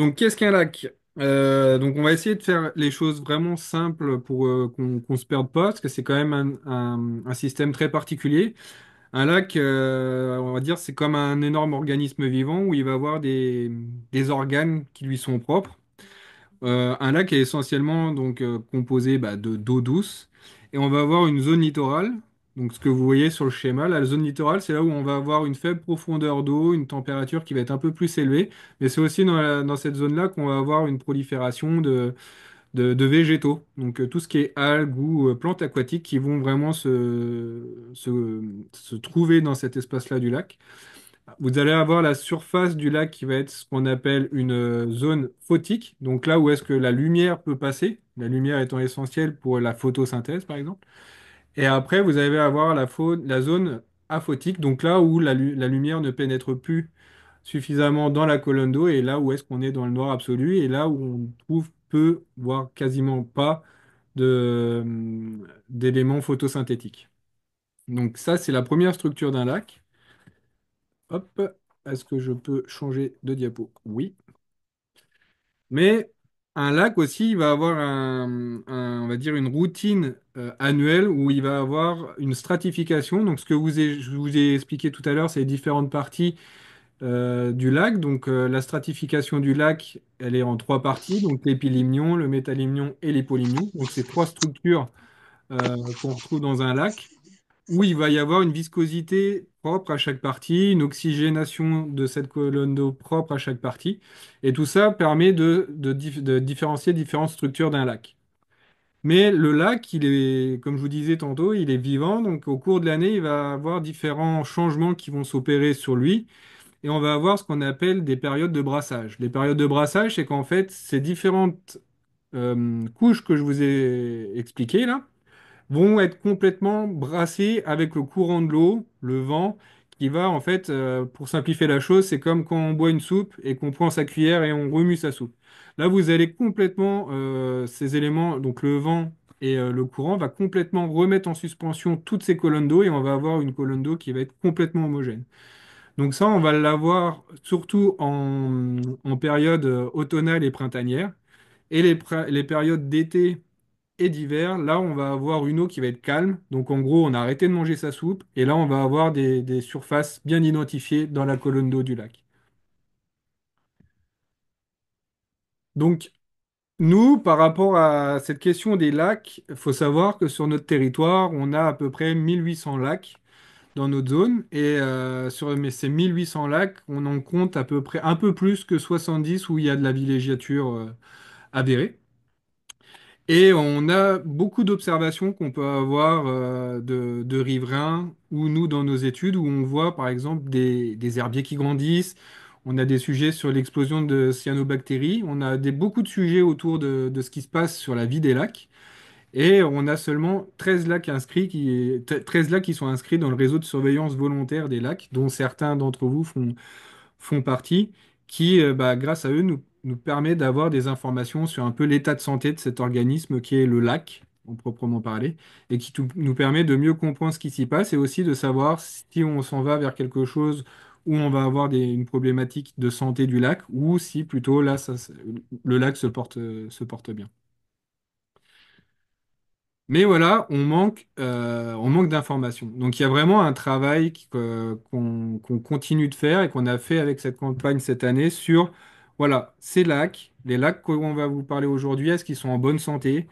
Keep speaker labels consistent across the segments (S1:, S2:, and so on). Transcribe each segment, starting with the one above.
S1: Donc, qu'est-ce qu'un lac? Donc, on va essayer de faire les choses vraiment simples pour qu'on se perde pas, parce que c'est quand même un système très particulier. Un lac, on va dire, c'est comme un énorme organisme vivant où il va avoir des organes qui lui sont propres. Un lac est essentiellement donc composé de d'eau douce et on va avoir une zone littorale. Donc ce que vous voyez sur le schéma, la zone littorale, c'est là où on va avoir une faible profondeur d'eau, une température qui va être un peu plus élevée. Mais c'est aussi dans cette zone-là qu'on va avoir une prolifération de végétaux. Donc tout ce qui est algues ou plantes aquatiques qui vont vraiment se trouver dans cet espace-là du lac. Vous allez avoir la surface du lac qui va être ce qu'on appelle une zone photique, donc là où est-ce que la lumière peut passer, la lumière étant essentielle pour la photosynthèse par exemple. Et après, vous allez avoir la zone aphotique, donc là où la lumière ne pénètre plus suffisamment dans la colonne d'eau et là où est-ce qu'on est dans le noir absolu et là où on trouve peu, voire quasiment pas d'éléments photosynthétiques. Donc ça, c'est la première structure d'un lac. Hop, est-ce que je peux changer de diapo? Oui. Mais un lac aussi, il va avoir on va dire une routine annuelle où il va avoir une stratification. Donc, ce que je vous ai expliqué tout à l'heure, c'est les différentes parties du lac. Donc, la stratification du lac, elle est en trois parties. Donc, l'épilimnion, le métalimnion et l'hypolimnion. Donc, c'est trois structures qu'on retrouve dans un lac où il va y avoir une viscosité propre à chaque partie, une oxygénation de cette colonne d'eau propre à chaque partie. Et tout ça permet de différencier différentes structures d'un lac. Mais le lac, il est, comme je vous disais tantôt, il est vivant, donc au cours de l'année, il va avoir différents changements qui vont s'opérer sur lui, et on va avoir ce qu'on appelle des périodes de brassage. Les périodes de brassage, c'est qu'en fait, ces différentes couches que je vous ai expliquées là, vont être complètement brassés avec le courant de l'eau, le vent, qui va en fait, pour simplifier la chose, c'est comme quand on boit une soupe et qu'on prend sa cuillère et on remue sa soupe. Là, vous allez complètement, ces éléments, donc le vent et le courant, va complètement remettre en suspension toutes ces colonnes d'eau et on va avoir une colonne d'eau qui va être complètement homogène. Donc ça, on va l'avoir surtout en période automnale et printanière. Et les périodes d'été et d'hiver, là, on va avoir une eau qui va être calme. Donc, en gros, on a arrêté de manger sa soupe. Et là, on va avoir des surfaces bien identifiées dans la colonne d'eau du lac. Donc, nous, par rapport à cette question des lacs, il faut savoir que sur notre territoire, on a à peu près 1800 lacs dans notre zone. Et ces 1800 lacs, on en compte à peu près un peu plus que 70 où il y a de la villégiature avérée. Et on a beaucoup d'observations qu'on peut avoir de riverains ou nous dans nos études où on voit par exemple des herbiers qui grandissent. On a des sujets sur l'explosion de cyanobactéries. On a beaucoup de sujets autour de ce qui se passe sur la vie des lacs. Et on a seulement 13 lacs 13 lacs qui sont inscrits dans le réseau de surveillance volontaire des lacs, dont certains d'entre vous font partie, qui, grâce à eux, nous permet d'avoir des informations sur un peu l'état de santé de cet organisme qui est le lac, en proprement parler, et qui nous permet de mieux comprendre ce qui s'y passe et aussi de savoir si on s'en va vers quelque chose où on va avoir une problématique de santé du lac ou si plutôt là, le lac se porte bien. Mais voilà, on manque d'informations. Donc il y a vraiment un travail qu'on continue de faire et qu'on a fait avec cette campagne cette année sur, voilà, ces lacs, les lacs qu'on va vous parler aujourd'hui, est-ce qu'ils sont en bonne santé?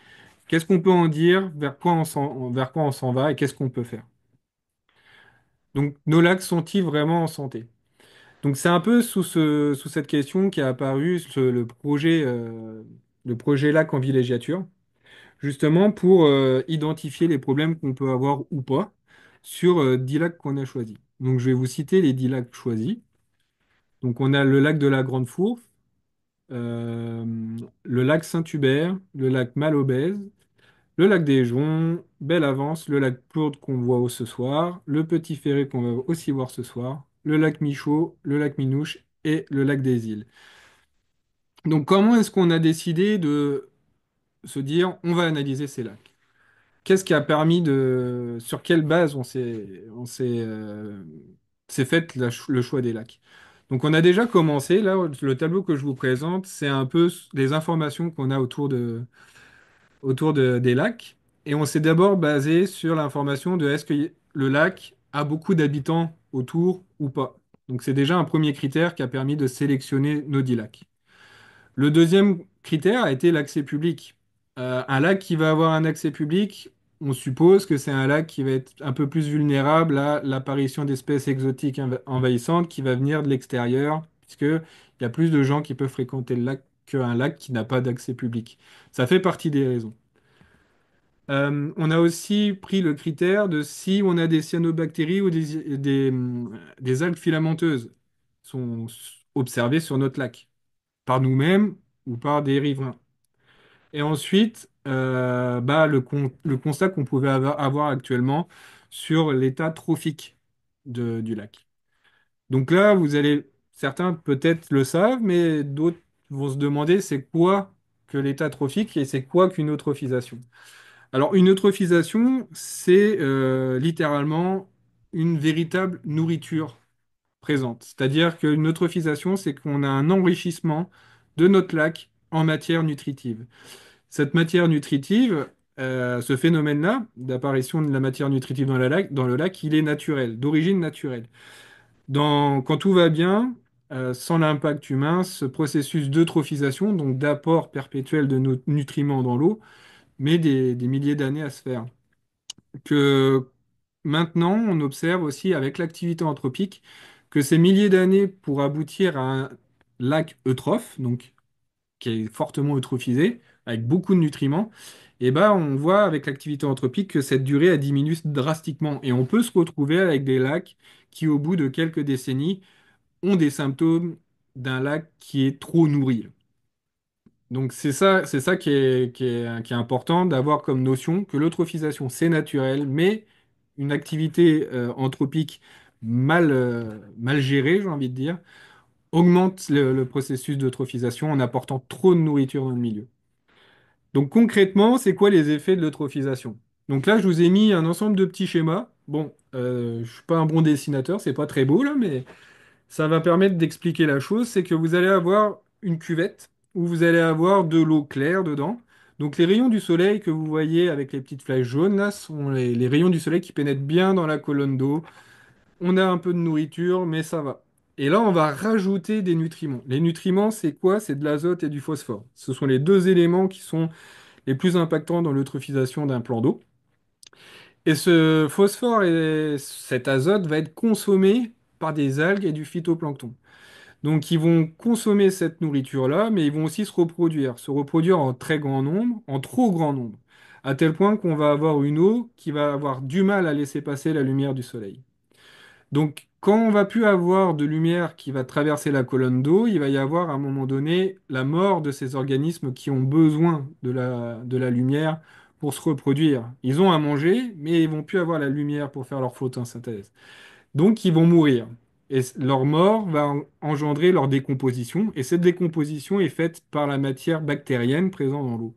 S1: Qu'est-ce qu'on peut en dire? Vers quoi on s'en va et qu'est-ce qu'on peut faire? Donc nos lacs sont-ils vraiment en santé? Donc c'est un peu sous cette question qui a apparu le projet lac en villégiature justement pour identifier les problèmes qu'on peut avoir ou pas sur 10 lacs qu'on a choisis. Donc je vais vous citer les 10 lacs choisis. Donc on a le lac de la Grande Fourche, euh, le lac Saint-Hubert, le lac Malobèze, le lac des Joncs, Belle-Avance, le lac Plourde qu'on voit ce soir, le Petit Ferré qu'on va aussi voir ce soir, le lac Michaud, le lac Minouche et le lac des Îles. Donc comment est-ce qu'on a décidé de se dire on va analyser ces lacs? Qu'est-ce qui a permis sur quelle base s'est fait le choix des lacs? Donc on a déjà commencé, là, le tableau que je vous présente, c'est un peu les informations qu'on a des lacs. Et on s'est d'abord basé sur l'information de est-ce que le lac a beaucoup d'habitants autour ou pas. Donc c'est déjà un premier critère qui a permis de sélectionner nos 10 lacs. Le deuxième critère a été l'accès public. Un lac qui va avoir un accès public, on suppose que c'est un lac qui va être un peu plus vulnérable à l'apparition d'espèces exotiques envahissantes qui va venir de l'extérieur, puisqu'il y a plus de gens qui peuvent fréquenter le lac qu'un lac qui n'a pas d'accès public. Ça fait partie des raisons. On a aussi pris le critère de si on a des cyanobactéries ou des algues filamenteuses sont observées sur notre lac, par nous-mêmes ou par des riverains. Et ensuite, le constat qu'on pouvait avoir actuellement sur l'état trophique du lac. Donc là, certains peut-être le savent, mais d'autres vont se demander c'est quoi que l'état trophique et c'est quoi qu'une eutrophisation. Alors, une eutrophisation, c'est littéralement une véritable nourriture présente. C'est-à-dire qu'une eutrophisation, c'est qu'on a un enrichissement de notre lac en matière nutritive. Cette matière nutritive, ce phénomène-là, d'apparition de la matière nutritive dans le lac, il est naturel, d'origine naturelle. Quand tout va bien, sans l'impact humain, ce processus d'eutrophisation, donc d'apport perpétuel de nutriments dans l'eau, met des milliers d'années à se faire. Que maintenant, on observe aussi avec l'activité anthropique que ces milliers d'années pour aboutir à un lac eutrophe, donc qui est fortement eutrophisé, avec beaucoup de nutriments, et ben on voit avec l'activité anthropique que cette durée a diminué drastiquement. Et on peut se retrouver avec des lacs qui, au bout de quelques décennies, ont des symptômes d'un lac qui est trop nourri. Donc c'est ça qui est important d'avoir comme notion que l'eutrophisation, c'est naturel, mais une activité anthropique mal gérée, j'ai envie de dire, augmente le processus d'eutrophisation en apportant trop de nourriture dans le milieu. Donc concrètement, c'est quoi les effets de l'eutrophisation? Donc là, je vous ai mis un ensemble de petits schémas. Bon, je suis pas un bon dessinateur, c'est pas très beau là, mais ça va permettre d'expliquer la chose. C'est que vous allez avoir une cuvette où vous allez avoir de l'eau claire dedans. Donc les rayons du soleil que vous voyez avec les petites flèches jaunes là sont les rayons du soleil qui pénètrent bien dans la colonne d'eau. On a un peu de nourriture, mais ça va. Et là, on va rajouter des nutriments. Les nutriments, c'est quoi? C'est de l'azote et du phosphore. Ce sont les deux éléments qui sont les plus impactants dans l'eutrophisation d'un plan d'eau. Et ce phosphore et cet azote va être consommé par des algues et du phytoplancton. Donc ils vont consommer cette nourriture-là, mais ils vont aussi se reproduire en très grand nombre, en trop grand nombre, à tel point qu'on va avoir une eau qui va avoir du mal à laisser passer la lumière du soleil. Donc, quand on va plus avoir de lumière qui va traverser la colonne d'eau, il va y avoir à un moment donné la mort de ces organismes qui ont besoin de la lumière pour se reproduire. Ils ont à manger, mais ils vont plus avoir la lumière pour faire leur photosynthèse. Donc, ils vont mourir. Et leur mort va engendrer leur décomposition. Et cette décomposition est faite par la matière bactérienne présente dans l'eau.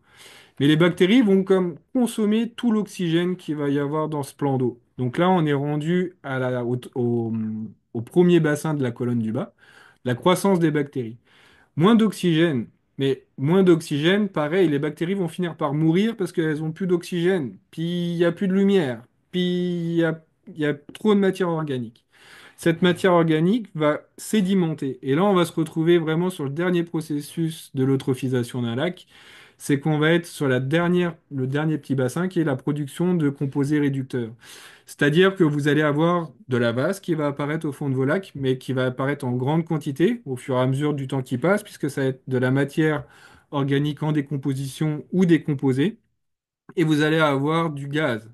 S1: Mais les bactéries vont comme consommer tout l'oxygène qu'il va y avoir dans ce plan d'eau. Donc là, on est rendu au premier bassin de la colonne du bas, la croissance des bactéries. Moins d'oxygène, mais moins d'oxygène, pareil, les bactéries vont finir par mourir parce qu'elles n'ont plus d'oxygène, puis il n'y a plus de lumière, puis il y a trop de matière organique. Cette matière organique va sédimenter. Et là, on va se retrouver vraiment sur le dernier processus de l'eutrophisation d'un lac. C'est qu'on va être sur le dernier petit bassin qui est la production de composés réducteurs. C'est-à-dire que vous allez avoir de la vase qui va apparaître au fond de vos lacs, mais qui va apparaître en grande quantité au fur et à mesure du temps qui passe, puisque ça va être de la matière organique en décomposition ou décomposée. Et vous allez avoir du gaz.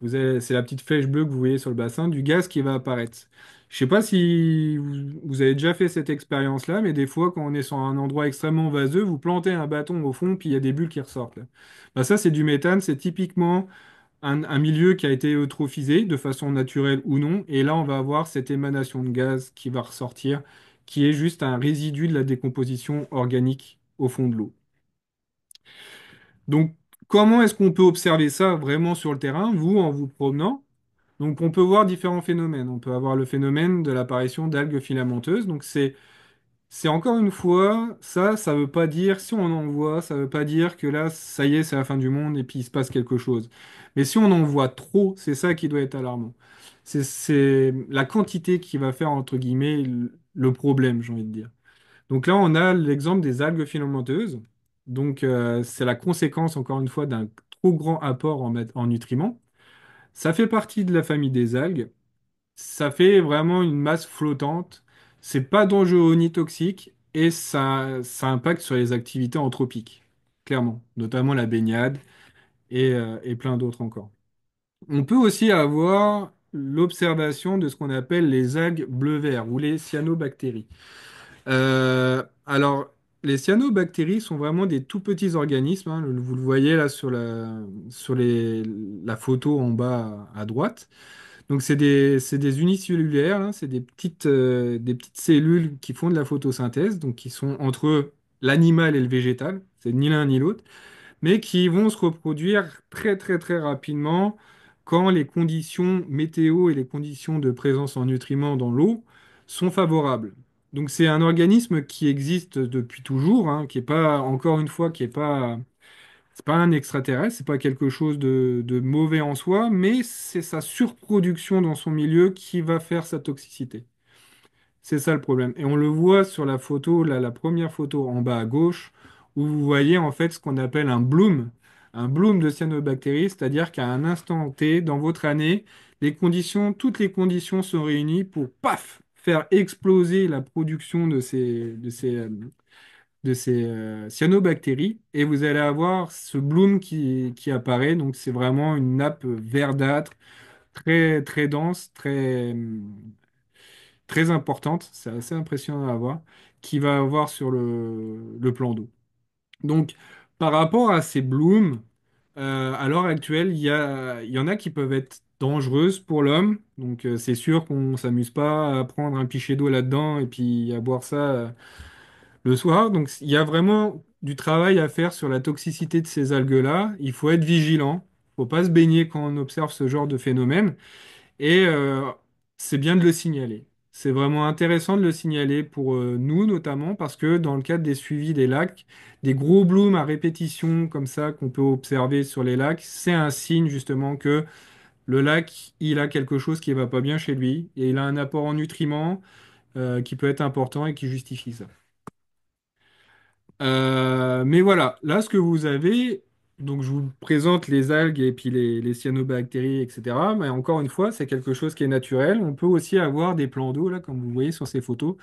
S1: C'est la petite flèche bleue que vous voyez sur le bassin, du gaz qui va apparaître. Je sais pas si vous avez déjà fait cette expérience-là, mais des fois, quand on est sur un endroit extrêmement vaseux, vous plantez un bâton au fond, puis il y a des bulles qui ressortent, là. Bah, ça, c'est du méthane. C'est typiquement un milieu qui a été eutrophisé de façon naturelle ou non. Et là, on va avoir cette émanation de gaz qui va ressortir, qui est juste un résidu de la décomposition organique au fond de l'eau. Donc, comment est-ce qu'on peut observer ça vraiment sur le terrain, vous, en vous promenant? Donc on peut voir différents phénomènes. On peut avoir le phénomène de l'apparition d'algues filamenteuses. Donc c'est encore une fois, ça veut pas dire, si on en voit, ça veut pas dire que là, ça y est, c'est la fin du monde et puis il se passe quelque chose. Mais si on en voit trop, c'est ça qui doit être alarmant. C'est la quantité qui va faire, entre guillemets, le problème, j'ai envie de dire. Donc là, on a l'exemple des algues filamenteuses. Donc c'est la conséquence, encore une fois, d'un trop grand apport en nutriments. Ça fait partie de la famille des algues. Ça fait vraiment une masse flottante. C'est pas dangereux ni toxique et ça impacte sur les activités anthropiques, clairement, notamment la baignade et plein d'autres encore. On peut aussi avoir l'observation de ce qu'on appelle les algues bleu-vert ou les cyanobactéries. Alors, les cyanobactéries sont vraiment des tout petits organismes, hein. Vous le voyez là la photo en bas à droite. Donc, c'est des unicellulaires, hein, c'est des petites cellules qui font de la photosynthèse, donc qui sont entre l'animal et le végétal, c'est ni l'un ni l'autre, mais qui vont se reproduire très très très rapidement quand les conditions météo et les conditions de présence en nutriments dans l'eau sont favorables. Donc c'est un organisme qui existe depuis toujours, hein, qui est pas, encore une fois, qui est pas, c'est pas un extraterrestre, c'est pas quelque chose de mauvais en soi, mais c'est sa surproduction dans son milieu qui va faire sa toxicité. C'est ça le problème. Et on le voit sur la photo, là, la première photo en bas à gauche, où vous voyez en fait ce qu'on appelle un bloom de cyanobactéries, c'est-à-dire qu'à un instant T, dans votre année, toutes les conditions sont réunies pour, paf, faire exploser la production de ces cyanobactéries, et vous allez avoir ce bloom qui apparaît. Donc c'est vraiment une nappe verdâtre, très, très dense, très importante, c'est assez impressionnant à voir, qui va avoir sur le plan d'eau. Donc, par rapport à ces blooms, à l'heure actuelle, il y en a qui peuvent être dangereuses pour l'homme. Donc, c'est sûr qu'on s'amuse pas à prendre un pichet d'eau là-dedans et puis à boire ça le soir. Donc, il y a vraiment du travail à faire sur la toxicité de ces algues-là. Il faut être vigilant. Il faut pas se baigner quand on observe ce genre de phénomène. Et c'est bien de le signaler. C'est vraiment intéressant de le signaler pour nous notamment parce que dans le cadre des suivis des lacs, des gros blooms à répétition comme ça qu'on peut observer sur les lacs, c'est un signe justement que le lac, il a quelque chose qui va pas bien chez lui et il a un apport en nutriments qui peut être important et qui justifie ça. Mais voilà, là ce que vous avez, donc je vous présente les algues et puis les cyanobactéries, etc. Mais encore une fois, c'est quelque chose qui est naturel. On peut aussi avoir des plans d'eau, là, comme vous voyez sur ces photos,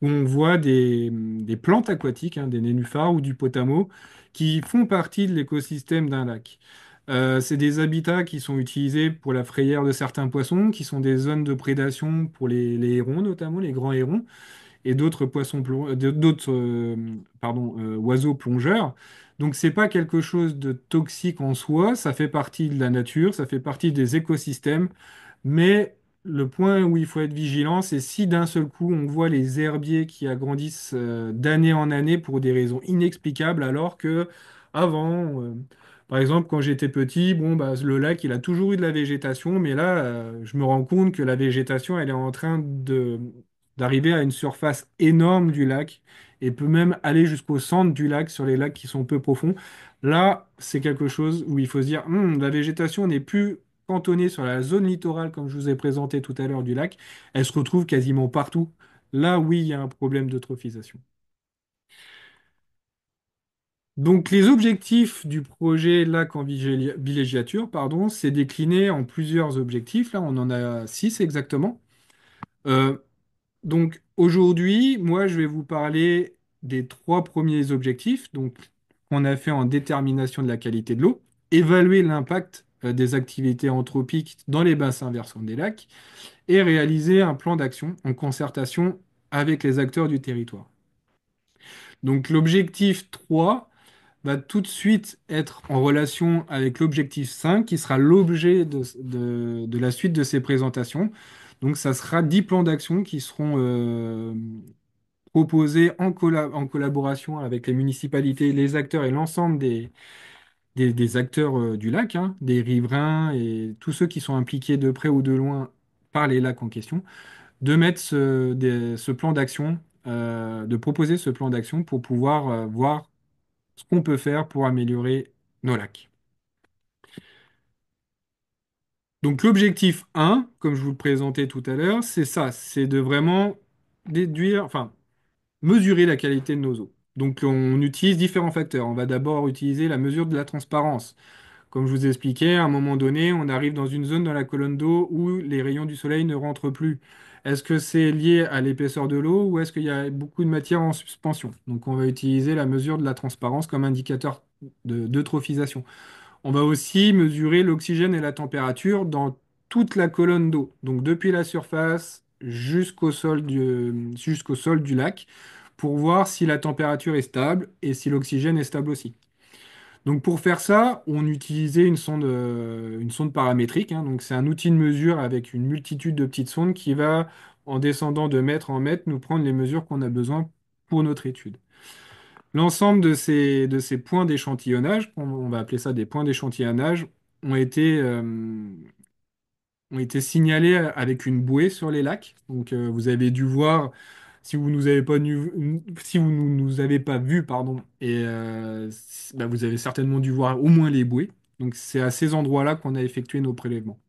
S1: où on voit des plantes aquatiques, hein, des nénuphars ou du potamo, qui font partie de l'écosystème d'un lac. C'est des habitats qui sont utilisés pour la frayère de certains poissons, qui sont des zones de prédation pour les hérons, notamment les grands hérons et d'autres oiseaux plongeurs. Donc c'est pas quelque chose de toxique en soi, ça fait partie de la nature, ça fait partie des écosystèmes, mais le point où il faut être vigilant, c'est si d'un seul coup on voit les herbiers qui agrandissent d'année en année pour des raisons inexplicables, alors que avant, par exemple, quand j'étais petit, bon, bah, le lac, il a toujours eu de la végétation, mais là, je me rends compte que la végétation, elle est en train d'arriver à une surface énorme du lac et peut même aller jusqu'au centre du lac sur les lacs qui sont peu profonds. Là, c'est quelque chose où il faut se dire, la végétation n'est plus cantonnée sur la zone littorale, comme je vous ai présenté tout à l'heure du lac, elle se retrouve quasiment partout. Là, oui, il y a un problème d'eutrophisation. Donc, les objectifs du projet Lac en villégiature, pardon, c'est décliné en plusieurs objectifs. Là, on en a 6 exactement. Euh, donc, aujourd'hui, moi, je vais vous parler des 3 premiers objectifs, donc, qu'on a fait en détermination de la qualité de l'eau, évaluer l'impact des activités anthropiques dans les bassins versants des lacs et réaliser un plan d'action en concertation avec les acteurs du territoire. Donc, l'objectif 3 va tout de suite être en relation avec l'objectif 5, qui sera l'objet de la suite de ces présentations. Donc, ça sera 10 plans d'action qui seront proposés en collaboration avec les municipalités, les acteurs et l'ensemble des acteurs du lac, hein, des riverains et tous ceux qui sont impliqués de près ou de loin par les lacs en question, de mettre ce plan d'action, de proposer ce plan d'action pour pouvoir voir ce qu'on peut faire pour améliorer nos lacs. Donc l'objectif 1, comme je vous le présentais tout à l'heure, c'est ça, c'est de vraiment déduire, enfin, mesurer la qualité de nos eaux. Donc on utilise différents facteurs. On va d'abord utiliser la mesure de la transparence. Comme je vous ai expliqué, à un moment donné, on arrive dans une zone dans la colonne d'eau où les rayons du soleil ne rentrent plus. Est-ce que c'est lié à l'épaisseur de l'eau ou est-ce qu'il y a beaucoup de matière en suspension? Donc on va utiliser la mesure de la transparence comme indicateur d'eutrophisation. On va aussi mesurer l'oxygène et la température dans toute la colonne d'eau, donc depuis la surface jusqu'au sol du lac, pour voir si la température est stable et si l'oxygène est stable aussi. Donc pour faire ça, on utilisait une sonde paramétrique, hein. Donc c'est un outil de mesure avec une multitude de petites sondes qui va, en descendant de mètre en mètre, nous prendre les mesures qu'on a besoin pour notre étude. L'ensemble de ces points d'échantillonnage, on va appeler ça des points d'échantillonnage, ont été, euh, ont été signalés avec une bouée sur les lacs. Donc vous avez dû voir, si vous nous avez pas, si vous nous avez pas vu, pardon, bah, vous avez certainement dû voir au moins les bouées. Donc c'est à ces endroits-là qu'on a effectué nos prélèvements.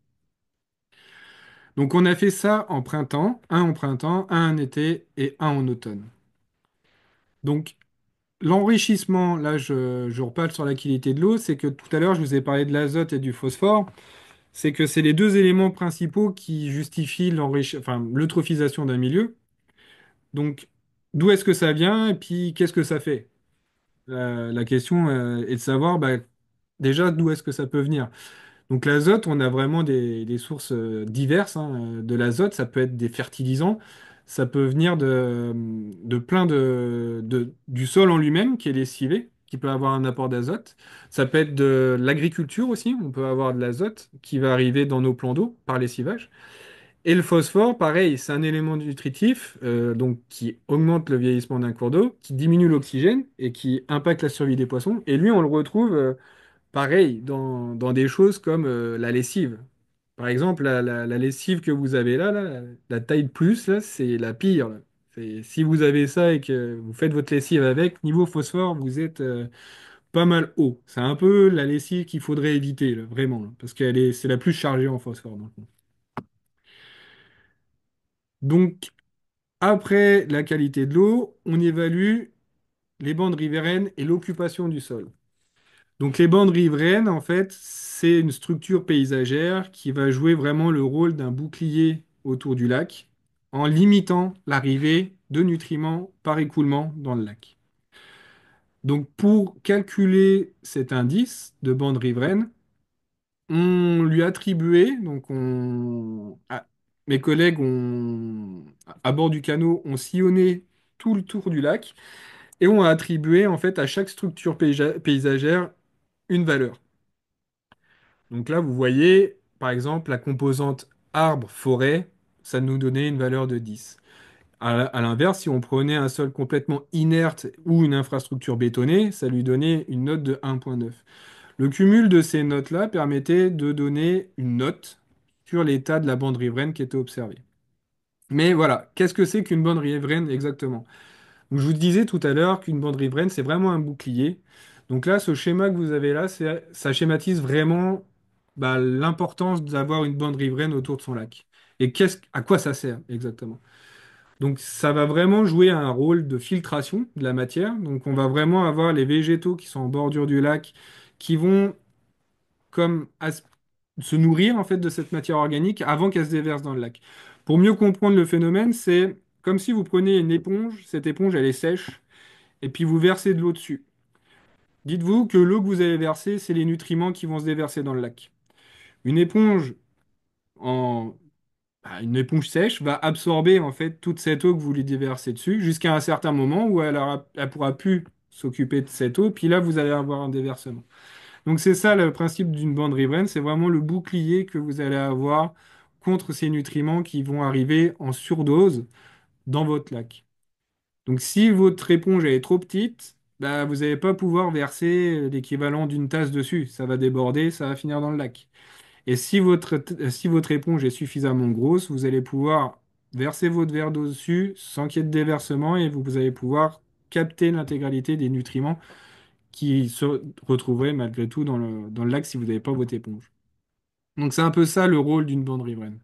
S1: Donc on a fait ça en printemps, un en été et un en automne. Donc l'enrichissement, là je reparle sur la qualité de l'eau, c'est que tout à l'heure je vous ai parlé de l'azote et du phosphore, c'est que c'est les deux éléments principaux qui justifient enfin, l'eutrophisation d'un milieu. Donc d'où est-ce que ça vient et puis qu'est-ce que ça fait? La question est de savoir bah, déjà d'où est-ce que ça peut venir. Donc l'azote, on a vraiment des sources diverses, hein. De l'azote, ça peut être des fertilisants, ça peut venir de plein du sol en lui-même qui est lessivé, qui peut avoir un apport d'azote. Ça peut être de l'agriculture aussi, on peut avoir de l'azote qui va arriver dans nos plans d'eau par lessivage. Et le phosphore, pareil, c'est un élément nutritif donc qui augmente le vieillissement d'un cours d'eau, qui diminue l'oxygène et qui impacte la survie des poissons. Et lui, on le retrouve pareil, dans des choses comme la lessive. Par exemple, la lessive que vous avez là, la taille de plus, là, c'est la pire, là. Si vous avez ça et que vous faites votre lessive avec, niveau phosphore, vous êtes pas mal haut. C'est un peu la lessive qu'il faudrait éviter, là, vraiment, là, parce c'est la plus chargée en phosphore. Donc, après la qualité de l'eau, on évalue les bandes riveraines et l'occupation du sol. Donc les bandes riveraines, en fait, c'est une structure paysagère qui va jouer vraiment le rôle d'un bouclier autour du lac en limitant l'arrivée de nutriments par écoulement dans le lac. Donc pour calculer cet indice de bande riveraine, on lui a attribué, mes collègues à bord du canot, ont sillonné tout le tour du lac et ont attribué en fait à chaque structure paysagère une valeur. Donc là, vous voyez, par exemple, la composante arbre-forêt, ça nous donnait une valeur de 10. À l'inverse, si on prenait un sol complètement inerte ou une infrastructure bétonnée, ça lui donnait une note de 1,9. Le cumul de ces notes-là permettait de donner une note sur l'état de la bande riveraine qui était observée. Mais voilà, qu'est-ce que c'est qu'une bande riveraine exactement? Donc, je vous disais tout à l'heure qu'une bande riveraine, c'est vraiment un bouclier. Donc là, ce schéma que vous avez là, ça schématise vraiment bah, l'importance d'avoir une bande riveraine autour de son lac. Et à quoi ça sert exactement? Donc ça va vraiment jouer un rôle de filtration de la matière. Donc on va vraiment avoir les végétaux qui sont en bordure du lac qui vont comme se nourrir en fait de cette matière organique avant qu'elle se déverse dans le lac. Pour mieux comprendre le phénomène, c'est comme si vous preniez une éponge, cette éponge elle est sèche, et puis vous versez de l'eau dessus. Dites-vous que l'eau que vous avez versée, c'est les nutriments qui vont se déverser dans le lac. Une éponge en une éponge sèche va absorber en fait toute cette eau que vous lui déversez dessus jusqu'à un certain moment où elle pourra plus s'occuper de cette eau, puis là vous allez avoir un déversement. Donc c'est ça le principe d'une bande riveraine, c'est vraiment le bouclier que vous allez avoir contre ces nutriments qui vont arriver en surdose dans votre lac. Donc si votre éponge elle est trop petite, bah, vous n'allez pas pouvoir verser l'équivalent d'une tasse dessus. Ça va déborder, ça va finir dans le lac. Et si votre éponge est suffisamment grosse, vous allez pouvoir verser votre verre d'eau dessus sans qu'il y ait de déversement et vous allez pouvoir capter l'intégralité des nutriments qui se retrouveraient malgré tout dans le lac si vous n'avez pas votre éponge. Donc c'est un peu ça le rôle d'une bande riveraine.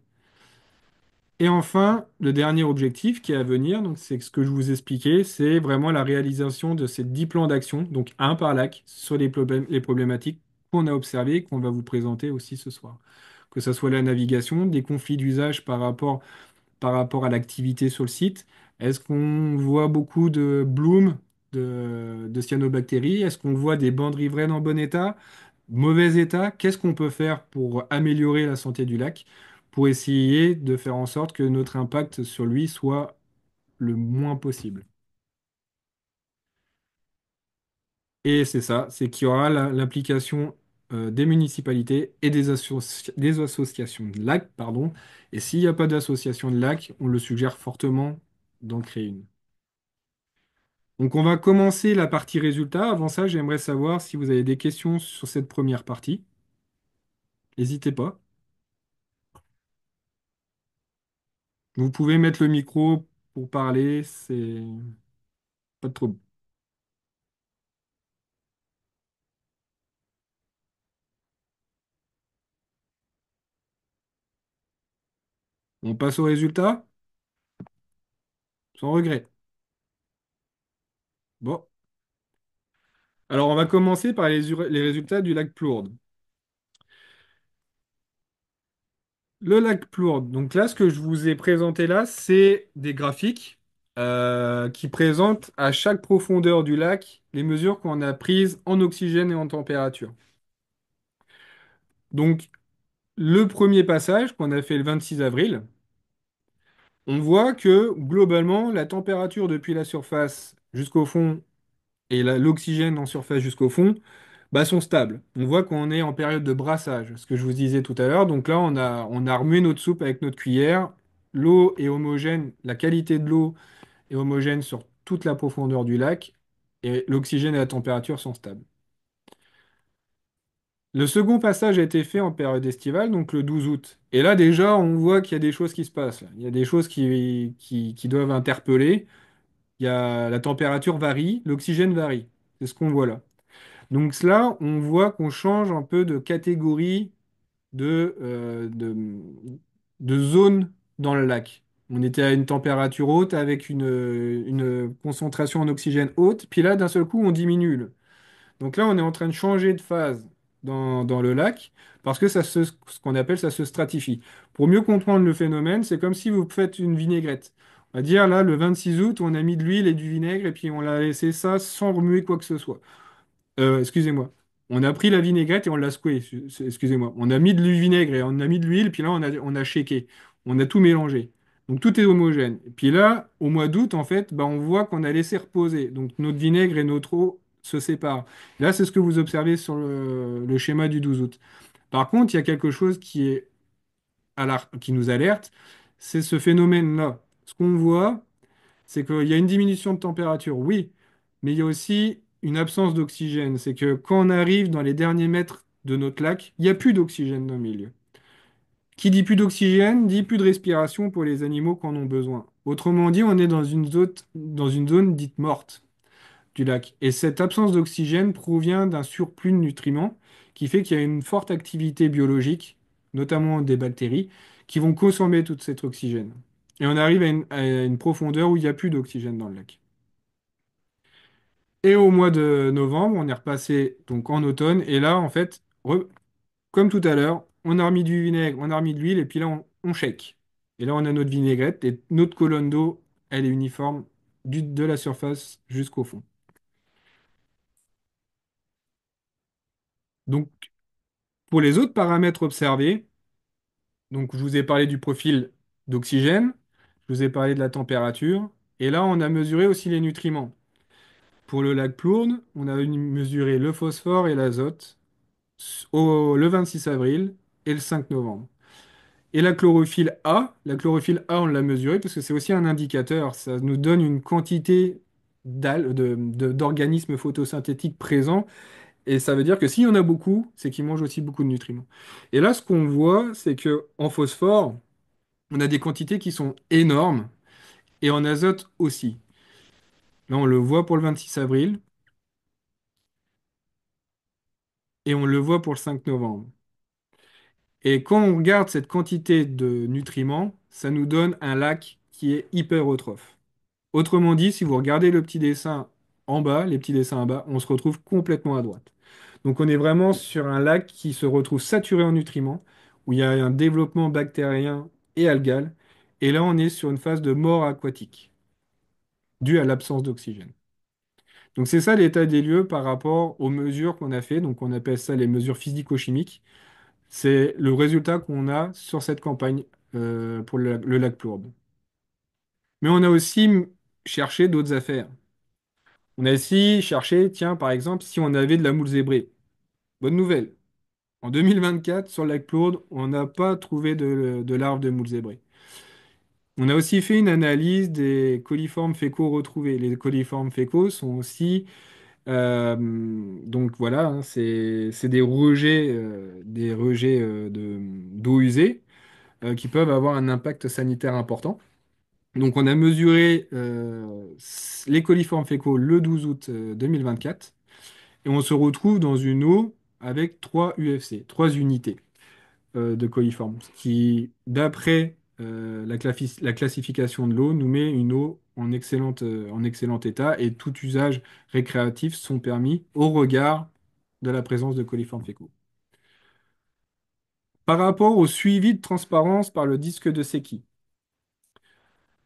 S1: Et enfin, le dernier objectif qui est à venir, donc c'est ce que je vous expliquais, c'est vraiment la réalisation de ces 10 plans d'action, donc un par lac, sur les problématiques qu'on a observées et qu'on va vous présenter aussi ce soir. Que ce soit la navigation, des conflits d'usage par rapport à l'activité sur le site. Est-ce qu'on voit beaucoup de bloom de cyanobactéries? Est-ce qu'on voit des bandes riveraines en bon état? Mauvais état? Qu'est-ce qu'on peut faire pour améliorer la santé du lac, pour essayer de faire en sorte que notre impact sur lui soit le moins possible? Et c'est ça, c'est qu'il y aura l'implication des municipalités et des associations de lacs, pardon. Et s'il n'y a pas d'association de lacs, on le suggère fortement d'en créer une. Donc on va commencer la partie résultat. Avant ça, j'aimerais savoir si vous avez des questions sur cette première partie. N'hésitez pas. Vous pouvez mettre le micro pour parler, c'est pas de trouble. On passe au résultat, sans regret. Bon. Alors on va commencer par les résultats du lac Plourde. Le lac Plourde. Donc là, ce que je vous ai présenté là, c'est des graphiques qui présentent à chaque profondeur du lac les mesures qu'on a prises en oxygène et en température. Donc le premier passage qu'on a fait le 26 avril, on voit que globalement, la température depuis la surface jusqu'au fond et l'oxygène en surface jusqu'au fond bah, sont stables. On voit qu'on est en période de brassage, ce que je vous disais tout à l'heure. Donc là, on a remué notre soupe avec notre cuillère. L'eau est homogène, la qualité de l'eau est homogène sur toute la profondeur du lac et l'oxygène et la température sont stables. Le second passage a été fait en période estivale, donc le 12 août. Et là, déjà, on voit qu'il y a des choses qui se passent, là. Il y a des choses qui doivent interpeller. La température varie, l'oxygène varie. C'est ce qu'on voit là. Donc là, on voit qu'on change un peu de catégorie de, euh, de, de zone dans le lac. On était à une température haute avec une concentration en oxygène haute, puis là, d'un seul coup, on diminue. Donc là, on est en train de changer de phase dans le lac parce que ce qu'on appelle ça se stratifie. Pour mieux comprendre le phénomène, c'est comme si vous faites une vinaigrette. On va dire là, le 26 août, on a mis de l'huile et du vinaigre et puis on l'a laissé ça sans remuer quoi que ce soit. Excusez-moi. On a pris la vinaigrette et on l'a secouée. Excusez-moi. On a mis du vinaigre et on a mis de l'huile, puis là, on a shaké. On a tout mélangé. Donc tout est homogène. Et puis là, au mois d'août, en fait, bah, on voit qu'on a laissé reposer. Donc notre vinaigre et notre eau se séparent. Là, c'est ce que vous observez sur le schéma du 12 août. Par contre, il y a quelque chose qui nous alerte, c'est ce phénomène-là. Ce qu'on voit, c'est qu'il y a une diminution de température, oui, mais il y a aussi une absence d'oxygène. C'est que quand on arrive dans les derniers mètres de notre lac, il n'y a plus d'oxygène dans le milieu. Qui dit plus d'oxygène, dit plus de respiration pour les animaux qui en ont besoin. Autrement dit, on est dans une zone dite morte du lac. Et cette absence d'oxygène provient d'un surplus de nutriments qui fait qu'il y a une forte activité biologique, notamment des bactéries, qui vont consommer tout cet oxygène. Et on arrive à une profondeur où il n'y a plus d'oxygène dans le lac. Et au mois de novembre, on est repassé donc en automne. Et là, en fait, comme tout à l'heure, on a remis du vinaigre, on a remis de l'huile, et puis là, on shake. Et là, on a notre vinaigrette, et notre colonne d'eau, elle est uniforme de la surface jusqu'au fond. Donc, pour les autres paramètres observés, donc je vous ai parlé du profil d'oxygène, je vous ai parlé de la température, et là, on a mesuré aussi les nutriments. Pour le lac Plourne, on a mesuré le phosphore et l'azote le 26 avril et le 5 novembre. Et la chlorophylle A, on l'a mesurée parce que c'est aussi un indicateur. Ça nous donne une quantité d'organismes photosynthétiques présents. Et ça veut dire que s'il y en a beaucoup, c'est qu'ils mangent aussi beaucoup de nutriments. Et là, ce qu'on voit, c'est que en phosphore, on a des quantités qui sont énormes, et en azote aussi. Là, on le voit pour le 26 avril, et on le voit pour le 5 novembre. Et quand on regarde cette quantité de nutriments, ça nous donne un lac qui est hypertrophe. Autrement dit, si vous regardez le petit dessin en bas, les petits dessins en bas, on se retrouve complètement à droite. Donc on est vraiment sur un lac qui se retrouve saturé en nutriments, où il y a un développement bactérien et algal. Et là, on est sur une phase de mort aquatique, due à l'absence d'oxygène. Donc c'est ça l'état des lieux par rapport aux mesures qu'on a fait. Donc on appelle ça les mesures physico-chimiques. C'est le résultat qu'on a sur cette campagne pour le lac Plourde. Mais on a aussi cherché d'autres affaires. On a aussi cherché, tiens, par exemple, si on avait de la moule zébrée. Bonne nouvelle. En 2024, sur le lac Plourde, on n'a pas trouvé de larves de moule zébrée. On a aussi fait une analyse des coliformes fécaux retrouvés. Les coliformes fécaux sont aussi, donc voilà, hein, c'est des rejets d'eau usée qui peuvent avoir un impact sanitaire important. Donc on a mesuré les coliformes fécaux le 12 août 2024 et on se retrouve dans une eau avec 3 UFC, 3 unités de coliformes, ce qui, d'après la classification de l'eau, nous met une eau en excellent état et tout usage récréatif sont permis au regard de la présence de coliformes fécaux. Par rapport au suivi de transparence par le disque de Secchi,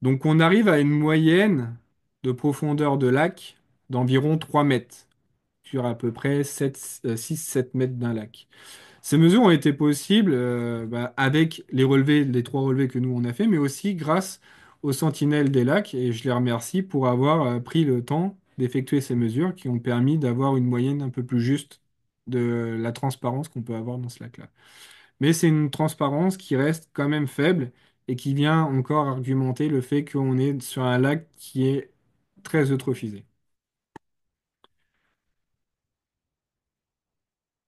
S1: donc on arrive à une moyenne de profondeur de lac d'environ 3 mètres sur à peu près 6-7 mètres d'un lac. Ces mesures ont été possibles avec les 3 relevés que nous on a fait, mais aussi grâce aux sentinelles des lacs, et je les remercie pour avoir pris le temps d'effectuer ces mesures qui ont permis d'avoir une moyenne un peu plus juste de la transparence qu'on peut avoir dans ce lac-là. Mais c'est une transparence qui reste quand même faible et qui vient encore argumenter le fait qu'on est sur un lac qui est très eutrophisé.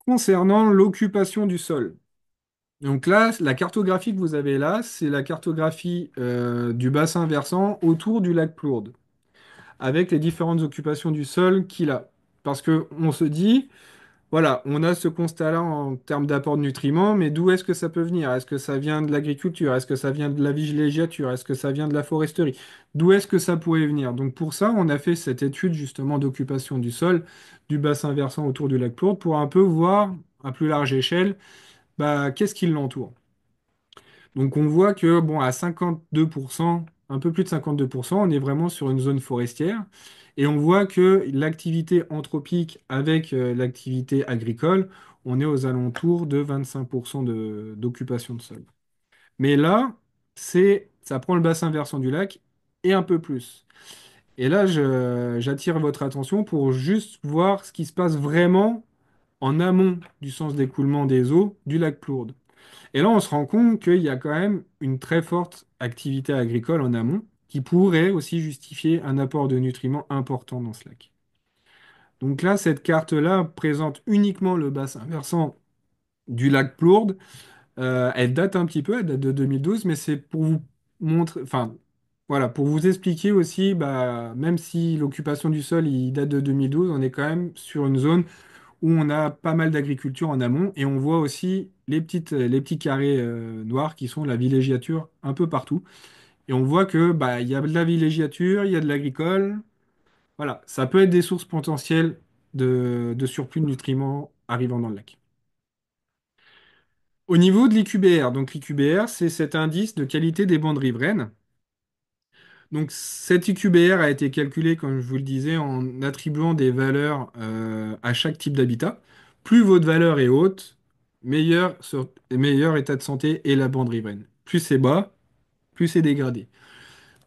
S1: Concernant l'occupation du sol. Donc là, la cartographie que vous avez là, c'est la cartographie du bassin versant autour du lac Plourde, avec les différentes occupations du sol qu'il a. Parce que on se dit, voilà, on a ce constat-là en termes d'apport de nutriments, mais d'où est-ce que ça peut venir? Est-ce que ça vient de l'agriculture? Est-ce que ça vient de la villégiature? Est-ce que ça vient de la foresterie? D'où est-ce que ça pourrait venir? Donc pour ça, on a fait cette étude justement d'occupation du sol du bassin versant autour du lac Plourde pour un peu voir à plus large échelle, bah, qu'est-ce qui l'entoure. Donc on voit que bon, à 52%, un peu plus de 52%, on est vraiment sur une zone forestière. Et on voit que l'activité anthropique avec l'activité agricole, on est aux alentours de 25% d'occupation de sol. Mais là, ça prend le bassin versant du lac et un peu plus. Et là, j'attire votre attention pour juste voir ce qui se passe vraiment en amont du sens d'écoulement des eaux du lac Plourde. Et là, on se rend compte qu'il y a quand même une très forte activité agricole en amont qui pourrait aussi justifier un apport de nutriments important dans ce lac. Donc là, cette carte-là présente uniquement le bassin versant du lac Plourde. Elle date un petit peu, elle date de 2012, mais c'est pour vous montrer, enfin, voilà, pour vous expliquer aussi, bah, même si l'occupation du sol il date de 2012, on est quand même sur une zone où on a pas mal d'agriculture en amont et on voit aussi les petits carrés noirs qui sont la villégiature un peu partout. Et on voit que bah, il y a de la villégiature, il y a de l'agricole. Voilà, ça peut être des sources potentielles de surplus de nutriments arrivant dans le lac. Au niveau de l'IQBR, donc l'IQBR, c'est cet indice de qualité des bandes riveraines. Donc cet IQBR a été calculé, comme je vous le disais, en attribuant des valeurs à chaque type d'habitat. Plus votre valeur est haute, meilleur état de santé est la bande riveraine. Plus c'est bas, plus c'est dégradé.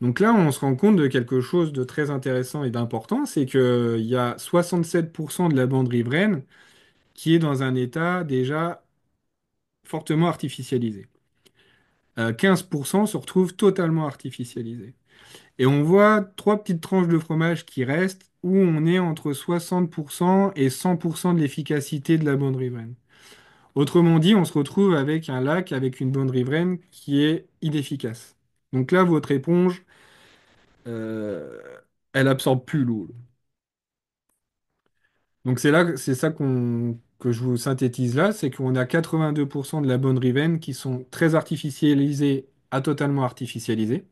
S1: Donc là, on se rend compte de quelque chose de très intéressant et d'important, c'est qu'il y a 67% de la bande riveraine qui est dans un état déjà fortement artificialisé. 15% se retrouvent totalement artificialisés. Et on voit trois petites tranches de fromage qui restent, où on est entre 60% et 100% de l'efficacité de la bande riveraine. Autrement dit, on se retrouve avec un lac avec une bande riveraine qui est inefficace. Donc là, votre éponge, euh, elle absorbe plus l'eau. Donc c'est ça que je vous synthétise là, c'est qu'on a 82% de la bande riveraine qui sont très artificialisées à totalement artificialisées.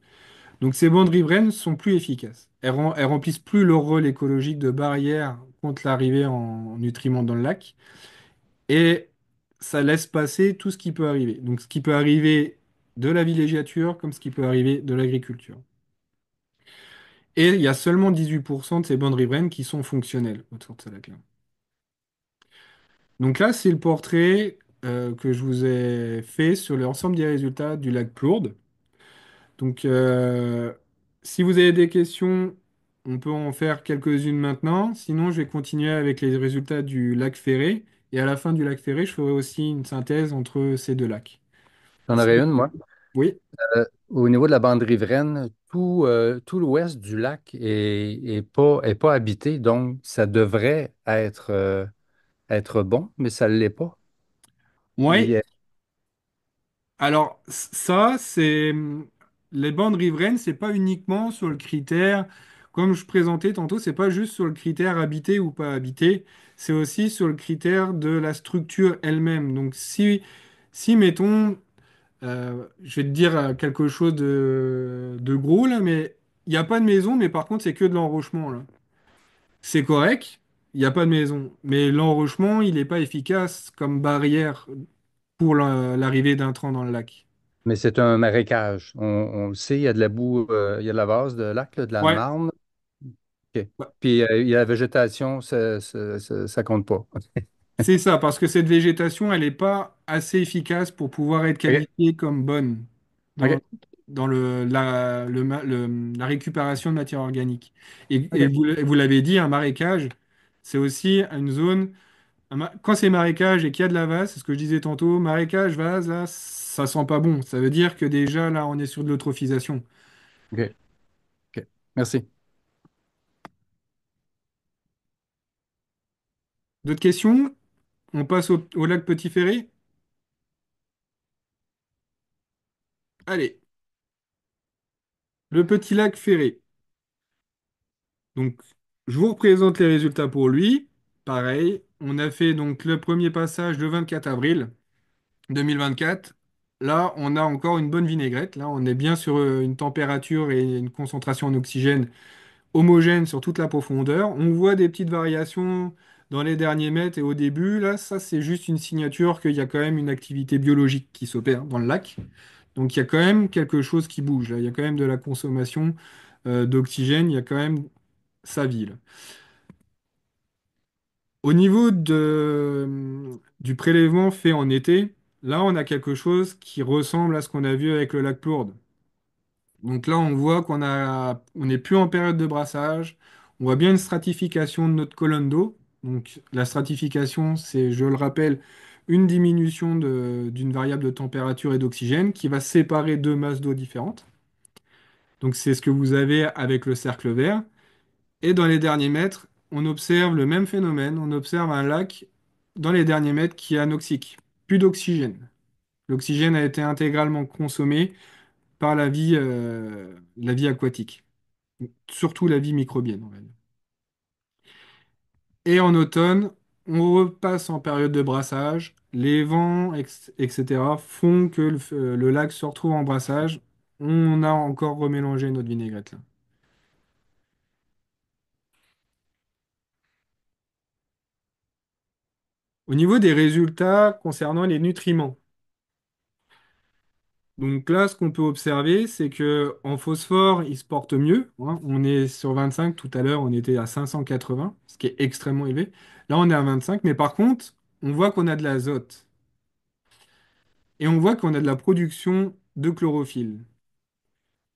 S1: Donc ces bandes riveraines sont plus efficaces. Elles remplissent plus leur rôle écologique de barrière contre l'arrivée en nutriments dans le lac et ça laisse passer tout ce qui peut arriver. Donc ce qui peut arriver de la villégiature comme ce qui peut arriver de l'agriculture. Et il y a seulement 18% de ces bandes riveraines qui sont fonctionnelles autour de ce lac-là. Donc là, c'est le portrait que je vous ai fait sur l'ensemble des résultats du lac Plourde. Donc, si vous avez des questions, on peut en faire quelques-unes maintenant. Sinon, je vais continuer avec les résultats du lac Ferré. Et à la fin du lac Ferré, je ferai aussi une synthèse entre ces deux lacs.
S2: J'en
S1: Si-
S2: aurais une, moi.
S1: Oui,
S2: Au niveau de la bande riveraine, tout l'ouest du lac est pas habité, donc ça devrait être bon, mais ça ne l'est pas. Il y
S1: oui.
S2: a-
S1: Alors, ça, c'est les bandes riveraines, c'est pas uniquement sur le critère, comme je présentais tantôt, c'est pas juste sur le critère habité ou pas habité, c'est aussi sur le critère de la structure elle-même. Donc, si mettons, je vais te dire quelque chose de gros là, mais il n'y a pas de maison, mais par contre, c'est que de l'enrochement là. C'est correct, il n'y a pas de maison, mais l'enrochement, il n'est pas efficace comme barrière pour l'arrivée d'intrants dans le lac.
S2: mais c'est un marécage. On le sait, il y a de la boue, il y a de la vase de lac, là, de la
S1: Ouais.
S2: marne. OK.
S1: Ouais.
S2: Puis il y a la végétation, ça compte pas.
S1: C'est ça, parce que cette végétation, elle n'est pas assez efficace pour pouvoir être
S2: OK.
S1: qualifiée comme bonne dans,
S2: OK.
S1: dans la récupération de matière organique. Et
S2: OK.
S1: vous l'avez dit, un marécage, c'est aussi une zone. Quand c'est marécage et qu'il y a de la vase, c'est ce que je disais tantôt, marécage, vase, là, ça sent pas bon. Ça veut dire que déjà, là, on est sur de l'eutrophisation.
S2: OK. OK. Merci.
S1: D'autres questions? On passe au lac Petit-Ferré? Allez, le petit lac Ferré. Donc, je vous représente les résultats pour lui. Pareil, on a fait donc le premier passage le 24 avril 2024. Là, on a encore une bonne vinaigrette. Là, on est bien sur une température et une concentration en oxygène homogène sur toute la profondeur. On voit des petites variations dans les derniers mètres et au début. Là, ça, c'est juste une signature qu'il y a quand même une activité biologique qui s'opère dans le lac. Donc, il y a quand même quelque chose qui bouge. Là. Il y a quand même de la consommation d'oxygène. Il y a quand même sa vie. Là. Au niveau du prélèvement fait en été, là, on a quelque chose qui ressemble à ce qu'on a vu avec le lac Plourde. Donc là, on voit on n'est plus en période de brassage. On voit bien une stratification de notre colonne d'eau. Donc la stratification, c'est, je le rappelle, une diminution d'une variable de température et d'oxygène qui va séparer deux masses d'eau différentes. Donc c'est ce que vous avez avec le cercle vert. Et dans les derniers mètres, on observe le même phénomène. On observe un lac dans les derniers mètres qui est anoxique. Plus d'oxygène. L'oxygène a été intégralement consommé par la vie aquatique, surtout la vie microbienne, on va dire. Et en automne, on repasse en période de brassage. Les vents, etc., font que le lac se retrouve en brassage. On a encore remélangé notre vinaigrette là. Au niveau des résultats concernant les nutriments, donc là, ce qu'on peut observer, c'est que en phosphore, il se porte mieux. Hein. On est sur 25. Tout à l'heure, on était à 580, ce qui est extrêmement élevé. Là, on est à 25. Mais par contre, on voit qu'on a de l'azote. Et on voit qu'on a de la production de chlorophylle.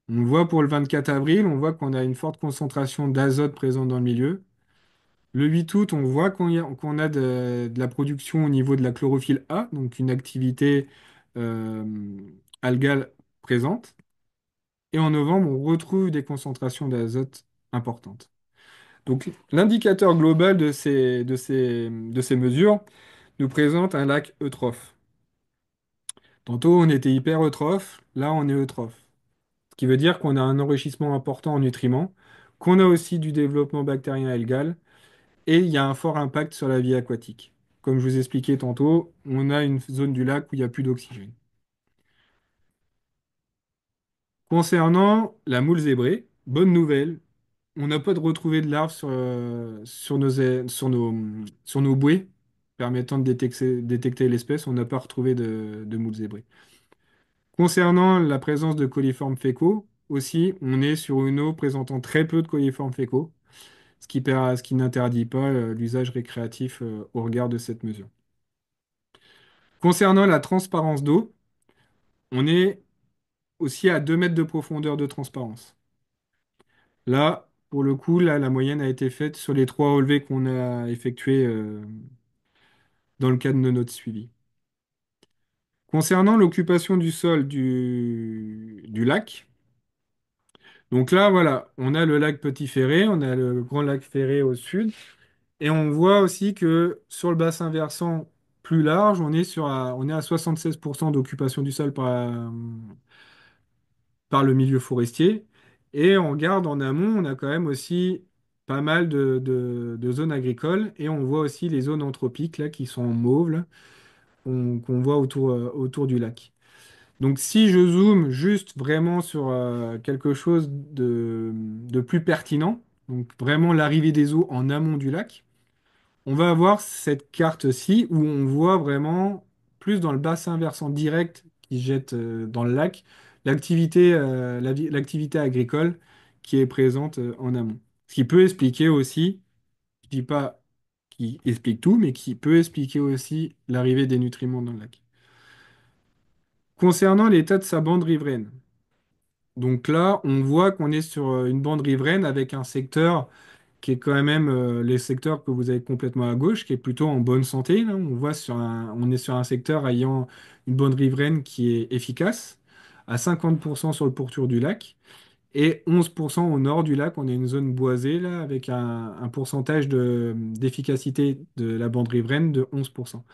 S1: On voit pour le 24 avril, on voit qu'on a une forte concentration d'azote présente dans le milieu. Le 8 août, on voit qu'on a de la production au niveau de la chlorophylle A, donc une activité euh, algale présente. Et en novembre, on retrouve des concentrations d'azote importantes. Donc, l'indicateur global de ces mesures nous présente un lac eutrophe. Tantôt, on était hyper eutrophe, là, on est eutrophe. Ce qui veut dire qu'on a un enrichissement important en nutriments, qu'on a aussi du développement bactérien algal, et il y a un fort impact sur la vie aquatique. Comme je vous expliquais tantôt, on a une zone du lac où il n'y a plus d'oxygène. Concernant la moule zébrée, bonne nouvelle, on n'a pas de retrouvé de larves sur nos bouées permettant de détecter l'espèce. On n'a pas retrouvé de moule zébrée. Concernant la présence de coliformes fécaux, aussi, on est sur une eau présentant très peu de coliformes fécaux, ce qui n'interdit pas l'usage récréatif au regard de cette mesure. Concernant la transparence d'eau, on est aussi à 2 mètres de profondeur de transparence. Là, pour le coup, là, la moyenne a été faite sur les 3 relevés qu'on a effectués dans le cadre de notre suivi. Concernant l'occupation du sol du lac, donc là, voilà, on a le lac Petit-Ferré, on a le grand lac Ferré au sud, et on voit aussi que sur le bassin versant plus large, on est à 76% d'occupation du sol par le milieu forestier. Et on regarde en amont, on a quand même aussi pas mal de zones agricoles, et on voit aussi les zones anthropiques là, qui sont en mauve, là, qu'on voit autour du lac. Donc si je zoome juste vraiment sur quelque chose de plus pertinent, donc vraiment l'arrivée des eaux en amont du lac, on va avoir cette carte-ci où on voit vraiment plus dans le bassin versant direct qui jette dans le lac l'activité agricole qui est présente en amont. Ce qui peut expliquer aussi, je dis pas qui explique tout, mais qui peut expliquer aussi l'arrivée des nutriments dans le lac. Concernant l'état de sa bande riveraine, donc là, on voit qu'on est sur une bande riveraine avec un secteur qui est quand même les secteurs que vous avez complètement à gauche, qui est plutôt en bonne santé. Là. On est sur un secteur ayant une bande riveraine qui est efficace, à 50% sur le pourtour du lac, et 11% au nord du lac. On a une zone boisée, là, avec un pourcentage d'efficacité de la bande riveraine de 11%.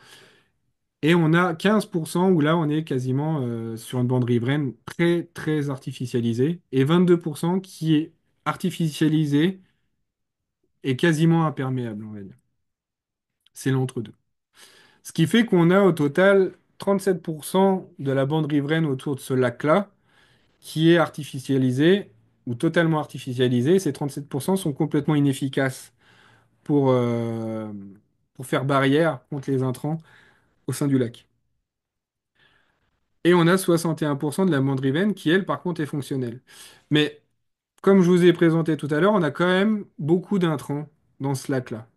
S1: Et on a 15% où là, on est quasiment sur une bande riveraine très, très artificialisée, et 22% qui est artificialisée et quasiment imperméable, on va dire. C'est l'entre-deux. Ce qui fait qu'on a au total 37% de la bande riveraine autour de ce lac-là qui est artificialisée ou totalement artificialisée. Ces 37% sont complètement inefficaces pour, euh, pour faire barrière contre les intrants au sein du lac. Et on a 61% de la bande riveraine qui, elle, par contre, est fonctionnelle. Mais comme je vous ai présenté tout à l'heure, on a quand même beaucoup d'intrants dans ce lac-là.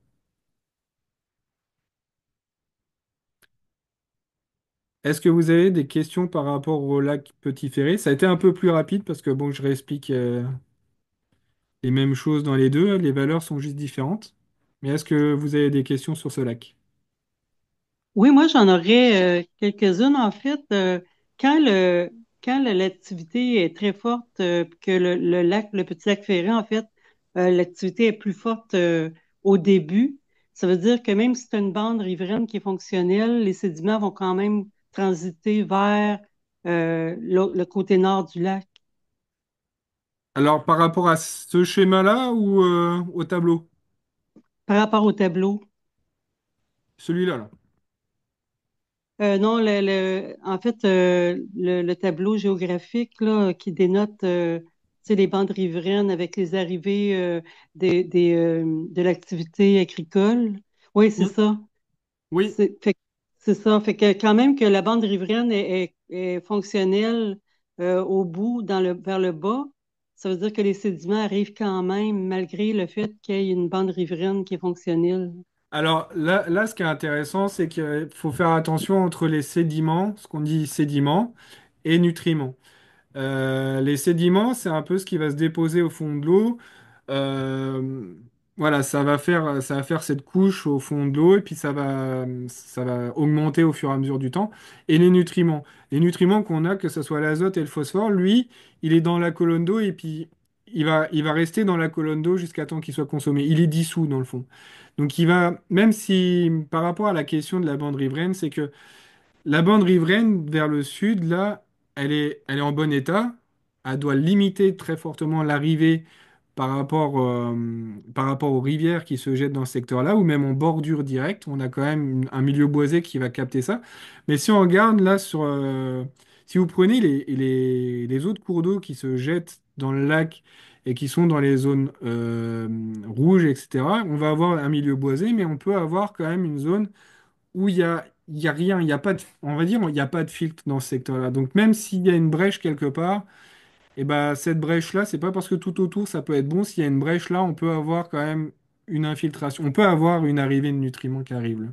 S1: Est-ce que vous avez des questions par rapport au lac Petit-Ferré? Ça a été un peu plus rapide parce que bon, je réexplique les mêmes choses dans les deux, les valeurs sont juste différentes. Mais est-ce que vous avez des questions sur ce lac?
S3: Oui, moi j'en aurais quelques-unes en fait. Quand le l'activité est très forte, que le lac, le petit lac Ferré, en fait, l'activité est plus forte au début, ça veut dire que même si c'est une bande riveraine qui est fonctionnelle, les sédiments vont quand même transiter vers le côté nord du lac
S1: Alors, par rapport à ce schéma-là ou au tableau?
S3: par rapport au tableau.
S1: Celui-là, là.
S3: Non, en fait, le tableau géographique là, qui dénote tu sais, les bandes riveraines avec les arrivées de l'activité agricole. Oui, c'est
S1: Hmm.
S3: ça.
S1: Oui.
S3: C'est ça. Fait que quand même que la bande riveraine est fonctionnelle au bout, vers le bas, ça veut dire que les sédiments arrivent quand même, malgré le fait qu'il y ait une bande riveraine qui est fonctionnelle.
S1: Alors là, ce qui est intéressant, c'est qu'il faut faire attention entre les sédiments, ce qu'on dit sédiments, et nutriments. Les sédiments, c'est un peu ce qui va se déposer au fond de l'eau. Euh, Voilà, ça va faire cette couche au fond de l'eau et puis ça va augmenter au fur et à mesure du temps. Et les nutriments qu'on a, que ce soit l'azote et le phosphore, lui, il est dans la colonne d'eau et puis il va rester dans la colonne d'eau jusqu'à temps qu'il soit consommé. Il est dissous dans le fond. Donc il va, même si par rapport à la question de la bande riveraine, c'est que la bande riveraine vers le sud, là, elle est en bon état. Elle doit limiter très fortement l'arrivée par rapport aux rivières qui se jettent dans ce secteur-là, ou même en bordure directe. On a quand même un milieu boisé qui va capter ça. Mais si on regarde là si vous prenez les autres cours d'eau qui se jettent dans le lac et qui sont dans les zones rouges, etc., on va avoir un milieu boisé, mais on peut avoir quand même une zone où il y a rien, il y a pas de, on va dire, il n'y a pas de filtre dans ce secteur-là. Donc même s'il y a une brèche quelque part, et ben cette brèche-là, c'est pas parce que tout autour ça peut être bon. S'il y a une brèche là, on peut avoir quand même une infiltration. On peut avoir une arrivée de nutriments qui arrive là.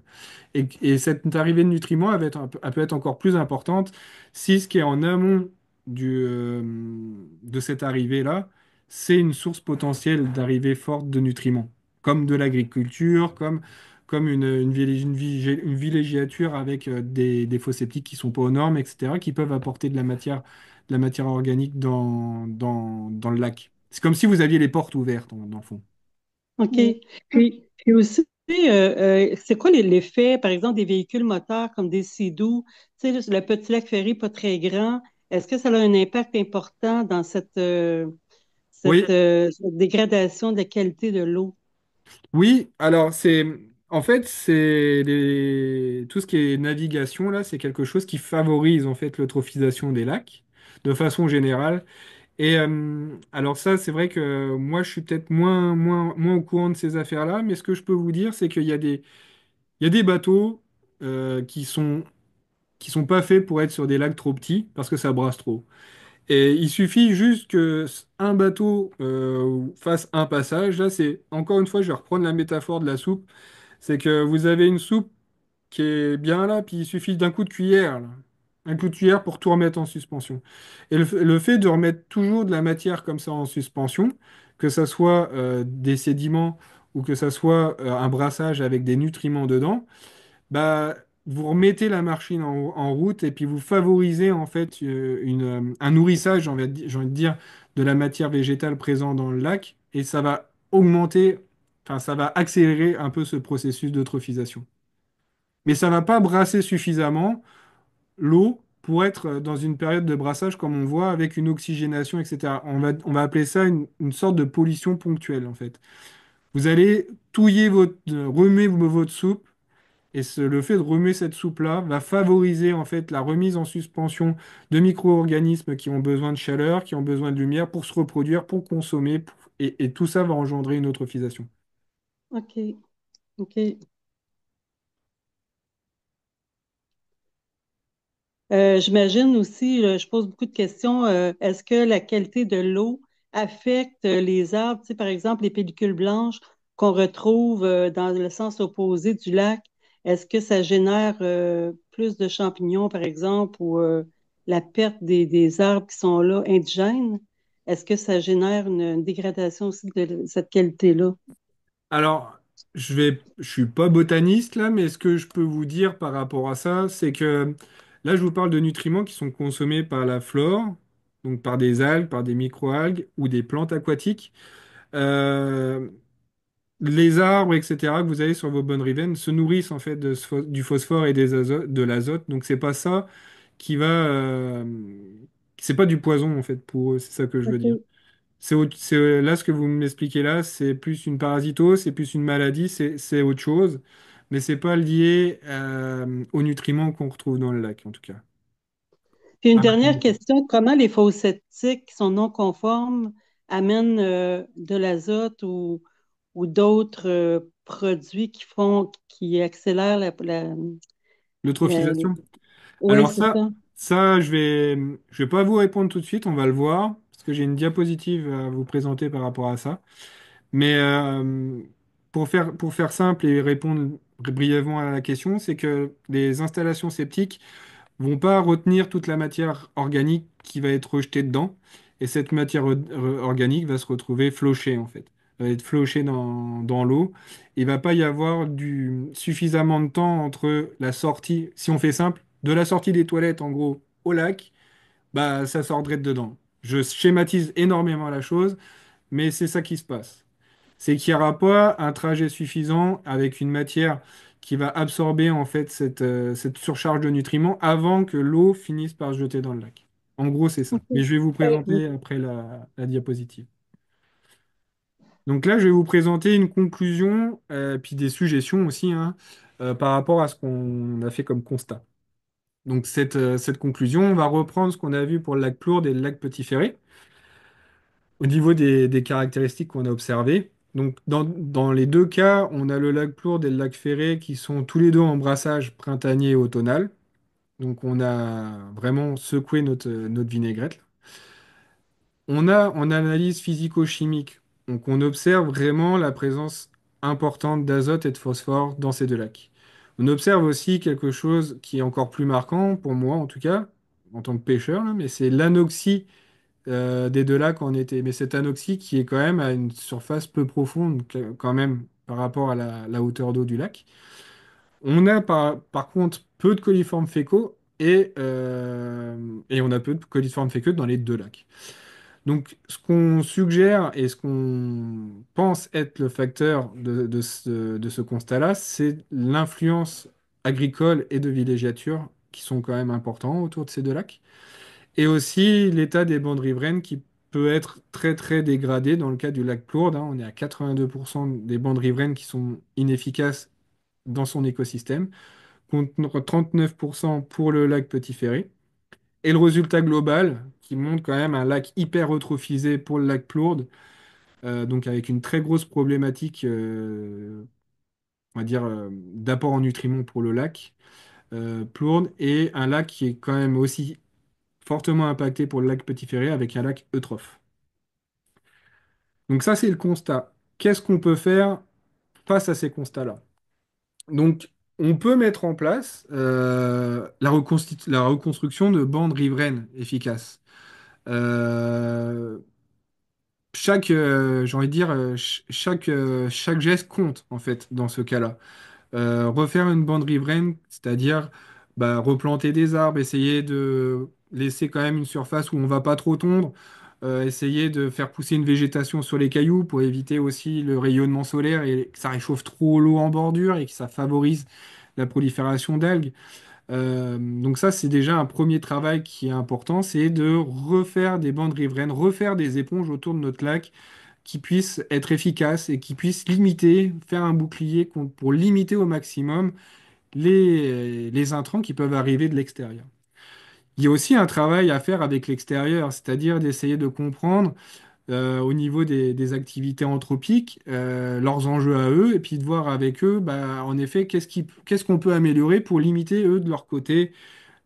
S1: Et cette arrivée de nutriments, elle peut être encore plus importante si ce qui est en amont de cette arrivée-là, c'est une source potentielle d'arrivée forte de nutriments, comme de l'agriculture, comme une villégiature avec des fosses septiques qui sont pas aux normes, etc., qui peuvent apporter de la matière organique dans le lac. C'est comme si vous aviez les portes ouvertes, dans le fond.
S3: OK. Puis aussi, c'est quoi l'effet, par exemple, des véhicules moteurs comme des Sea-Doo? Tu sais, le petit lac Ferry, pas très grand. Est-ce que ça a un impact important dans
S1: Oui,
S3: cette dégradation de la qualité de l'eau?
S1: oui, alors en fait tout ce qui est navigation là, c'est quelque chose qui favorise en fait l'eutrophisation des lacs de façon générale. Et alors ça, c'est vrai que moi je suis peut-être moins au courant de ces affaires-là, mais ce que je peux vous dire, c'est il y a des bateaux qui sont pas faits pour être sur des lacs trop petits parce que ça brasse trop. Et il suffit juste que un bateau fasse un passage. Là, c'est encore une fois, je vais reprendre la métaphore de la soupe. C'est que vous avez une soupe qui est bien là, puis il suffit d'un coup de cuillère, là. Un coup de cuillère pour tout remettre en suspension. Et le fait de remettre toujours de la matière comme ça en suspension, que ça soit des sédiments ou que ça soit un brassage avec des nutriments dedans, bah, vous remettez la machine en route et puis vous favorisez en fait un nourrissage, j'ai envie de dire, de la matière végétale présente dans le lac et ça va augmenter, enfin ça va accélérer un peu ce processus d'eutrophisation. Mais ça va pas brasser suffisamment l'eau pour être dans une période de brassage comme on voit avec une oxygénation, etc. On va appeler ça une sorte de pollution ponctuelle en fait. Vous allez remuer votre soupe et le fait de remuer cette soupe-là va favoriser en fait la remise en suspension de micro-organismes qui ont besoin de chaleur, qui ont besoin de lumière pour se reproduire, pour consommer, et tout ça va engendrer une eutrophisation.
S3: OK. OK. J'imagine aussi, je pose beaucoup de questions. Est-ce que la qualité de l'eau affecte les arbres? Tu sais, par exemple, les pellicules blanches qu'on retrouve dans le sens opposé du lac, est-ce que ça génère plus de champignons, par exemple, ou la perte des arbres qui sont là, indigènes? Est-ce que ça génère une dégradation aussi de cette qualité-là?
S1: Alors, je suis pas botaniste là, mais ce que je peux vous dire par rapport à ça, c'est que là, je vous parle de nutriments qui sont consommés par la flore, donc par des algues, par des microalgues ou des plantes aquatiques. Euh, les arbres, etc., que vous avez sur vos bonnes rivaines se nourrissent en fait du phosphore et de l'azote. Donc c'est pas ça qui va, c'est pas du poison en fait pour eux. C'est ça que je veux dire.
S3: OK.
S1: Là ce que vous m'expliquez là, c'est plus une parasitose, c'est plus une maladie, c'est autre chose, mais c'est pas lié aux nutriments qu'on retrouve dans le lac en tout cas.
S3: Puis une
S1: À ma
S3: dernière
S1: connaissance.
S3: question, comment les fosses septiques qui sont non conformes amènent de l'azote ou d'autres produits qui accélèrent la-
S1: L'eutrophisation.
S3: Oui,
S1: Alors
S3: c'est ça.
S1: ça, je vais pas vous répondre tout de suite, on va le voir, parce que j'ai une diapositive à vous présenter par rapport à ça. Mais pour faire simple et répondre brièvement à la question, c'est que les installations septiques vont pas retenir toute la matière organique qui va être rejetée dedans, et cette matière organique va se retrouver flochée en fait. être floché dans l'eau. Il va pas y avoir suffisamment de temps entre la sortie, si on fait simple, de la sortie des toilettes en gros au lac, bah ça sordrait de dedans. Je schématise énormément la chose, mais c'est ça qui se passe. C'est qu'il n'y aura pas un trajet suffisant avec une matière qui va absorber en fait cette surcharge de nutriments avant que l'eau finisse par se jeter dans le lac. En gros, c'est ça.
S3: OK.
S1: Mais je vais vous
S3: Ben,
S1: présenter après la diapositive. Donc là, je vais vous présenter une conclusion, puis des suggestions aussi, hein, par rapport à ce qu'on a fait comme constat. Donc cette conclusion, on va reprendre ce qu'on a vu pour le lac Plourde et le lac Petit-Ferré au niveau des caractéristiques qu'on a observées. Donc dans les deux cas, on a le lac Plourde et le lac Ferré qui sont tous les deux en brassage printanier et automnal. Donc on a vraiment secoué notre vinaigrette. On a en analyse physico-chimique, donc on observe vraiment la présence importante d'azote et de phosphore dans ces deux lacs. On observe aussi quelque chose qui est encore plus marquant, pour moi en tout cas, en tant que pêcheur, là, mais c'est l'anoxie des deux lacs en été. Mais cette anoxie qui est quand même à une surface peu profonde quand même par rapport à la hauteur d'eau du lac. On a par contre peu de coliformes fécaux et on a peu de coliformes fécaux dans les deux lacs. Donc, ce qu'on suggère et ce qu'on pense être le facteur de ce constat-là, c'est l'influence agricole et de villégiature qui sont quand même importants autour de ces deux lacs. Et aussi l'état des bandes riveraines qui peut être très très dégradé dans le cas du lac Plourde, hein. On est à 82% des bandes riveraines qui sont inefficaces dans son écosystème, contre 39% pour le lac Petit-Ferré. Et le résultat global, qui montre quand même un lac hyper eutrophisé pour le lac Plourde, donc avec une très grosse problématique, on va dire, d'apport en nutriments pour le lac Plourde, et un lac qui est quand même aussi fortement impacté pour le lac Petit-Ferré avec un lac eutrophe. Donc ça, c'est le constat. Qu'est-ce qu'on peut faire face à ces constats-là? Donc, on peut mettre en place la reconstruction de bandes riveraines efficaces. Euh, j'ai envie de dire, chaque geste compte en fait dans ce cas-là. Refaire une bande riveraine, c'est-à-dire bah, replanter des arbres, essayer de laisser quand même une surface où on va pas trop tondre, essayer de faire pousser une végétation sur les cailloux pour éviter aussi le rayonnement solaire et que ça réchauffe trop l'eau en bordure et que ça favorise la prolifération d'algues. Donc ça, c'est déjà un premier travail qui est important, c'est de refaire des bandes riveraines, refaire des éponges autour de notre lac qui puissent être efficaces et qui puissent limiter, faire un bouclier pour limiter au maximum les intrants qui peuvent arriver de l'extérieur. Il y a aussi un travail à faire avec l'extérieur, c'est-à-dire d'essayer de comprendre au niveau des activités anthropiques, leurs enjeux à eux, et puis de voir avec eux, bah, en effet, qu'est-ce qu'on peut améliorer pour limiter, eux, de leur côté,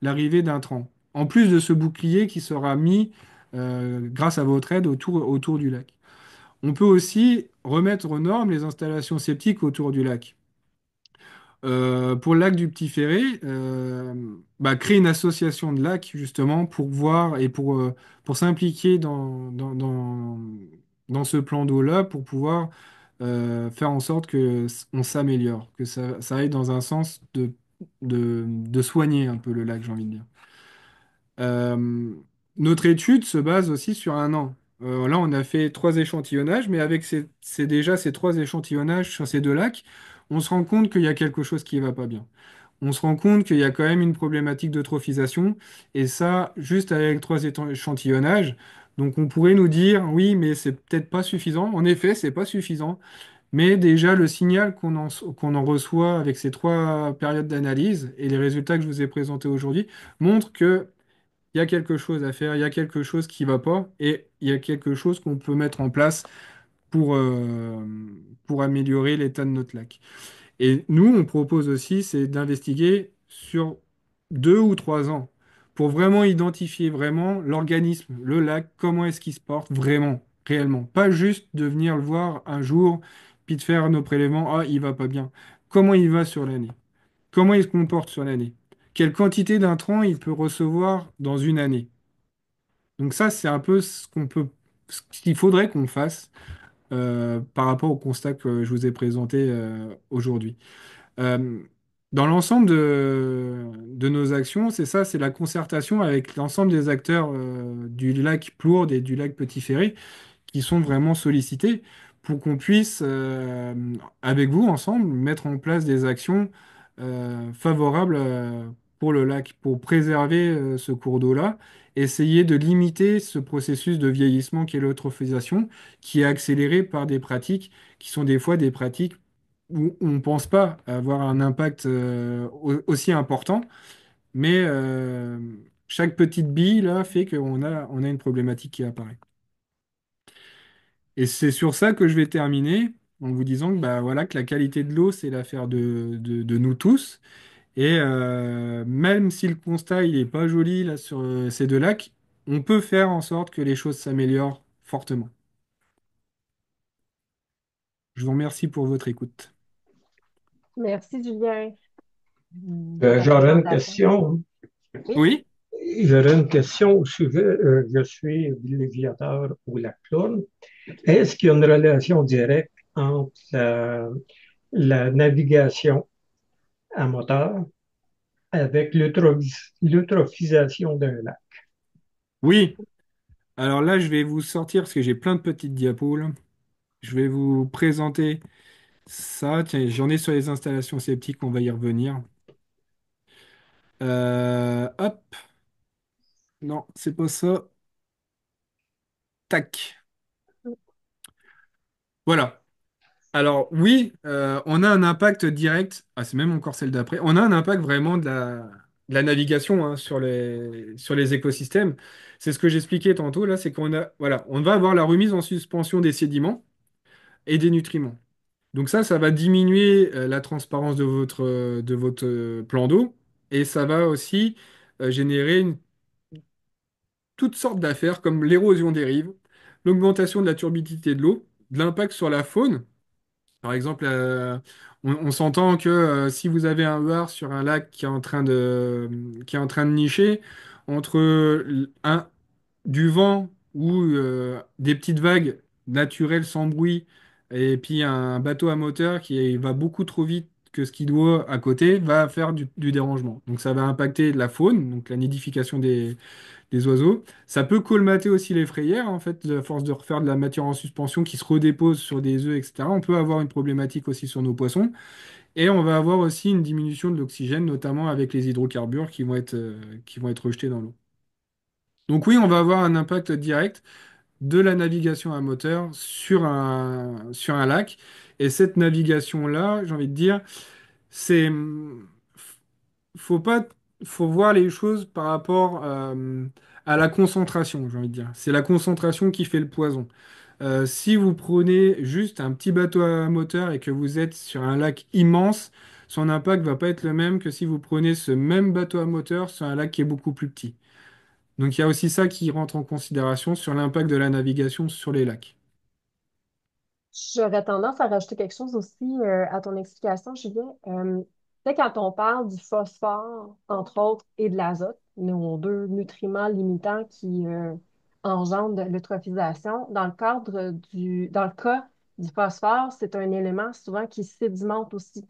S1: l'arrivée d'intrants. En plus de ce bouclier qui sera mis, grâce à votre aide, autour du lac. On peut aussi remettre aux normes les installations septiques autour du lac. Pour le lac du Petit Ferré, bah, créer une association de lacs justement pour voir et pour s'impliquer dans ce plan d'eau-là pour pouvoir faire en sorte que on s'améliore, que ça aille dans un sens de soigner un peu le lac, j'ai envie de dire. Euh, Notre étude se base aussi sur un an. Là, on a fait trois échantillonnages, mais avec déjà ces trois échantillonnages sur ces deux lacs, on se rend compte qu'il y a quelque chose qui ne va pas bien. On se rend compte qu'il y a quand même une problématique d'eutrophisation, et ça, juste avec trois échantillonnages. Donc, on pourrait nous dire, oui, mais c'est peut-être pas suffisant. En effet, c'est pas suffisant. Mais déjà, le signal qu'on en reçoit avec ces trois périodes d'analyse et les résultats que je vous ai présentés aujourd'hui montrent que il y a quelque chose à faire, il y a quelque chose qui va pas, et il y a quelque chose qu'on peut mettre en place pour améliorer l'état de notre lac. Et nous, on propose aussi, c'est d'investiguer sur 2 ou 3 ans pour vraiment identifier vraiment l'organisme, le lac, comment est-ce qu'il se porte vraiment, réellement. Pas juste de venir le voir un jour, puis de faire nos prélèvements, ah, il va pas bien. Comment il va sur l'année? Comment il se comporte sur l'année? Quelle quantité d'intrants il peut recevoir dans une année? Donc ça, c'est un peu ce qu'il faudrait qu'on fasse par rapport au constat que je vous ai présenté aujourd'hui. Euh, Dans l'ensemble de nos actions, c'est ça, c'est la concertation avec l'ensemble des acteurs du lac Plourde et du lac Petit-Ferré qui sont vraiment sollicités pour qu'on puisse, avec vous ensemble, mettre en place des actions favorables pour le lac, pour préserver ce cours d'eau-là, essayer de limiter ce processus de vieillissement qui est l'eutrophisation, qui est accéléré par des pratiques qui sont des fois des pratiques où on ne pense pas avoir un impact aussi important, mais chaque petite bille là fait qu'on a une problématique qui apparaît. Et c'est sur ça que je vais terminer en vous disant que, bah, voilà, que la qualité de l'eau, c'est l'affaire de nous tous. Et même si le constat il est pas joli là, sur ces deux lacs, on peut faire en sorte que les choses s'améliorent fortement. Je vous remercie pour votre écoute.
S4: Merci, Julien, de ta
S5: J'aurais une
S4: présentation.
S5: question.
S4: Oui,
S1: Oui,
S5: J'aurais une question au sujet. Je suis villégiateur au lac Plon. Est-ce qu'il y a une relation directe entre la navigation à moteur avec l'eutrophisation d'un lac?
S1: oui. Alors là, je vais vous sortir parce que j'ai plein de petites diapos là. Je vais vous présenter ça. Tiens, j'en ai sur les installations sceptiques, on va y revenir. Hop, non, c'est pas ça. Tac. Voilà. Alors oui, on a un impact direct, ah, c'est même encore celle d'après, on a un impact vraiment de la navigation hein, sur les écosystèmes. C'est ce que j'expliquais tantôt, là, c'est qu'on a, voilà, on va avoir la remise en suspension des sédiments et des nutriments. Donc ça va diminuer la transparence de votre plan d'eau et ça va aussi générer toutes sortes d'affaires comme l'érosion des rives, l'augmentation de la turbidité de l'eau, de l'impact sur la faune. Par exemple, on s'entend que si vous avez un bar sur un lac qui est en train de nicher, entre du vent ou des petites vagues naturelles sans bruit, et puis un bateau à moteur qui va beaucoup trop vite que ce qu'il doit à côté, va faire du dérangement. Donc ça va impacter la faune, donc la nidification des oiseaux. Ça peut colmater aussi les frayères, en fait, à force de refaire de la matière en suspension qui se redépose sur des œufs, etc. On peut avoir une problématique aussi sur nos poissons. Et on va avoir aussi une diminution de l'oxygène, notamment avec les hydrocarbures qui vont être rejetés dans l'eau. Donc oui, on va avoir un impact direct de la navigation à moteur sur un lac. Et cette navigation-là, j'ai envie de dire, c'est faut pas, faut voir les choses par rapport à la concentration, j'ai envie de dire. C'est la concentration qui fait le poison. Si vous prenez juste un petit bateau à moteur et que vous êtes sur un lac immense, son impact va pas être le même que si vous prenez ce même bateau à moteur sur un lac qui est beaucoup plus petit. Donc il y a aussi ça qui rentre en considération sur l'impact de la navigation sur les lacs.
S4: j'aurais tendance à rajouter quelque chose aussi à ton explication, Julien. Tu sais, quand on parle du phosphore, entre autres, et de l'azote, nos deux nutriments limitants qui engendrent de l'eutrophisation, dans le cas du phosphore, c'est un élément souvent qui sédimente aussi qui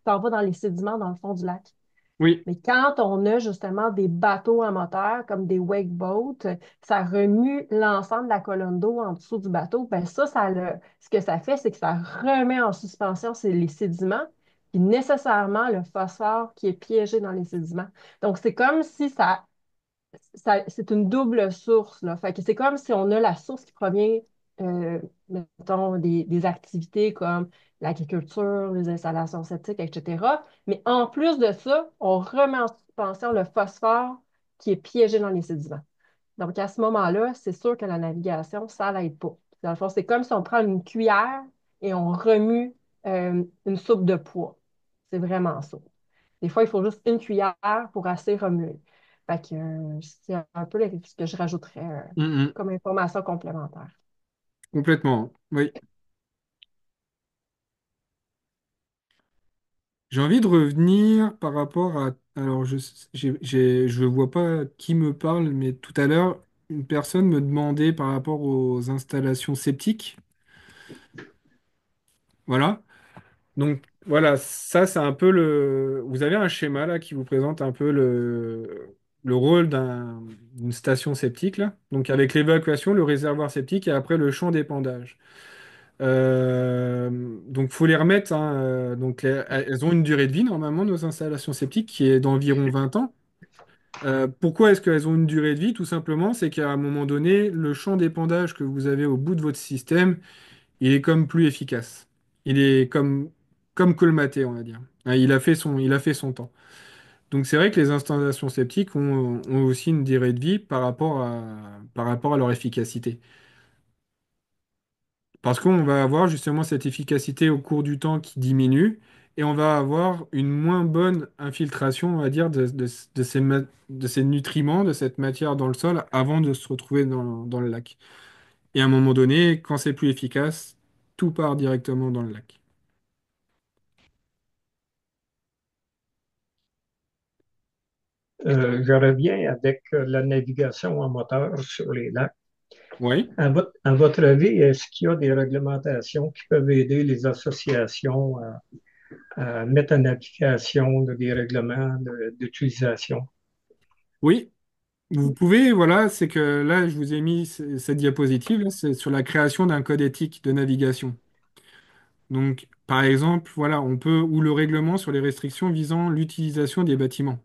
S4: s'en va dans les sédiments dans le fond du lac.
S1: Oui.
S4: Mais quand on a justement des bateaux à moteur comme des wakeboats, ça remue l'ensemble de la colonne d'eau en dessous du bateau. Ben ce que ça fait, c'est que ça remet en suspension les sédiments, puis nécessairement le phosphore qui est piégé dans les sédiments. Donc, c'est comme si c'est une double source, là. Fait que c'est comme si on a la source qui provient, mettons, des activités comme l'agriculture, les installations septiques, etc. Mais en plus de ça, on remet en suspension le phosphore qui est piégé dans les sédiments. Donc, à ce moment-là, c'est sûr que la navigation, ça l'aide pas. Dans le fond, c'est comme si on prend une cuillère et on remue une soupe de pois. C'est vraiment ça. Des fois, il faut juste une cuillère pour assez remuer. Fait que c'est un peu ce que je rajouterais
S1: Mhm.
S4: comme information complémentaire.
S1: Complètement. Oui. J'ai envie de revenir par rapport à... Alors, je vois pas qui me parle, mais tout à l'heure, une personne me demandait par rapport aux installations sceptiques. Voilà. Donc voilà, ça c'est un peu le. Vous avez un schéma là qui vous présente un peu le rôle d'une station septique là. Donc avec l'évacuation, le réservoir septique et après le champ d'épandage. Donc faut les remettre, hein, donc elles ont une durée de vie normalement nos installations septiques qui est d'environ 20 ans. Pourquoi est-ce qu'elles ont une durée de vie? Tout simplement, c'est qu'à un moment donné, le champ d'épandage que vous avez au bout de votre système il est comme plus efficace. Il est comme colmaté, on va dire. Hein, il a fait son temps. Donc c'est vrai que les installations septiques ont aussi une durée de vie par rapport à leur efficacité. Parce qu'on va avoir justement cette efficacité au cours du temps qui diminue et on va avoir une moins bonne infiltration, on va dire, de ces nutriments, de cette matière dans le sol avant de se retrouver dans le lac. Et à un moment donné, quand c'est plus efficace, tout part directement dans le lac.
S5: Je reviens avec la navigation en moteur sur les lacs.
S1: Oui.
S5: À votre avis, est-ce qu'il y a des réglementations qui peuvent aider les associations à mettre en application des règlements d'utilisation?
S1: Oui, vous pouvez, voilà, c'est que là, je vous ai mis cette diapositive, là, c'est sur la création d'un code éthique de navigation. Donc, par exemple, voilà, on peut, ou le règlement sur les restrictions visant l'utilisation des bâtiments.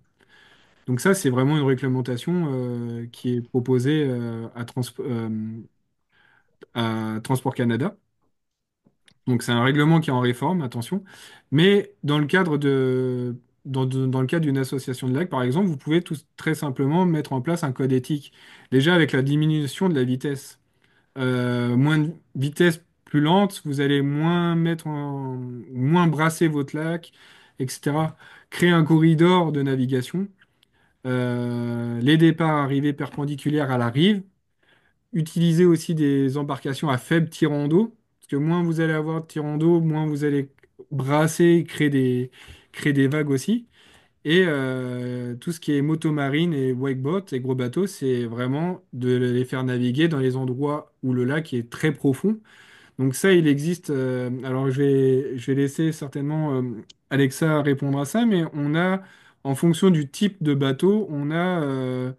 S1: Donc ça, c'est vraiment une réglementation qui est proposée à Transport Canada. Donc c'est un règlement qui est en réforme, attention. Mais dans le cadre d'une association de lacs, par exemple, vous pouvez très simplement mettre en place un code éthique. Déjà avec la diminution de la vitesse. Moins de vitesse plus lente, vous allez moins brasser votre lac, etc. Créer un corridor de navigation. Les départs arrivés perpendiculaires à la rive. Utiliser aussi des embarcations à faible tirant d'eau, parce que moins vous allez avoir de tirant d'eau, moins vous allez brasser, et créer des vagues aussi. Et tout ce qui est motomarine et wakeboat, et gros bateaux, c'est vraiment de les faire naviguer dans les endroits où le lac est très profond. Donc ça, il existe. Alors je vais laisser certainement Alexa répondre à ça, mais on a, en fonction du type de bateau, on a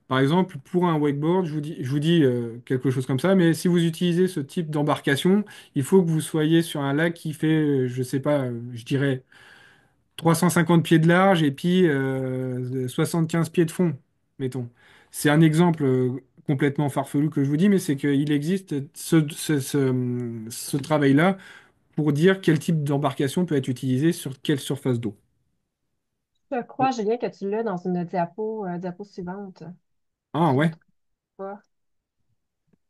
S1: par exemple, pour un wakeboard, je vous dis quelque chose comme ça, mais si vous utilisez ce type d'embarcation, il faut que vous soyez sur un lac qui fait, je sais pas, je dirais 350 pieds de large et puis 75 pieds de fond, mettons. C'est un exemple complètement farfelu que je vous dis, mais c'est qu'il existe ce travail-là pour dire quel type d'embarcation peut être utilisé sur quelle surface d'eau.
S4: Je crois, Julien, que tu l'as dans une diapo suivante,
S1: Ah
S4: si je me
S1: ouais.
S4: trompe pas.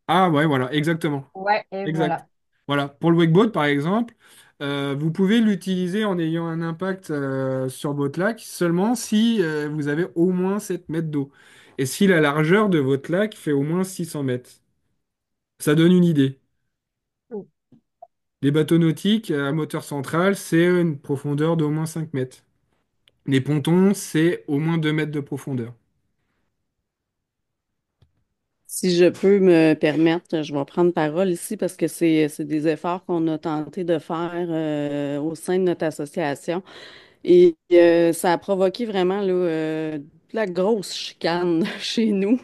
S1: Ah ouais, voilà, exactement.
S4: Ouais, et
S1: Exact.
S4: voilà.
S1: Voilà. Pour le wakeboard, par exemple, vous pouvez l'utiliser en ayant un impact sur votre lac seulement si vous avez au moins 7 mètres d'eau. Et si la largeur de votre lac fait au moins 600 mètres. Ça donne une idée.
S4: Mm.
S1: Les bateaux nautiques à moteur central, c'est une profondeur d'au moins 5 mètres. Les pontons, c'est au moins 2 mètres de profondeur.
S6: Si je peux me permettre, je vais prendre parole ici parce que c'est des efforts qu'on a tenté de faire au sein de notre association. Et ça a provoqué vraiment là, de la grosse chicane chez nous.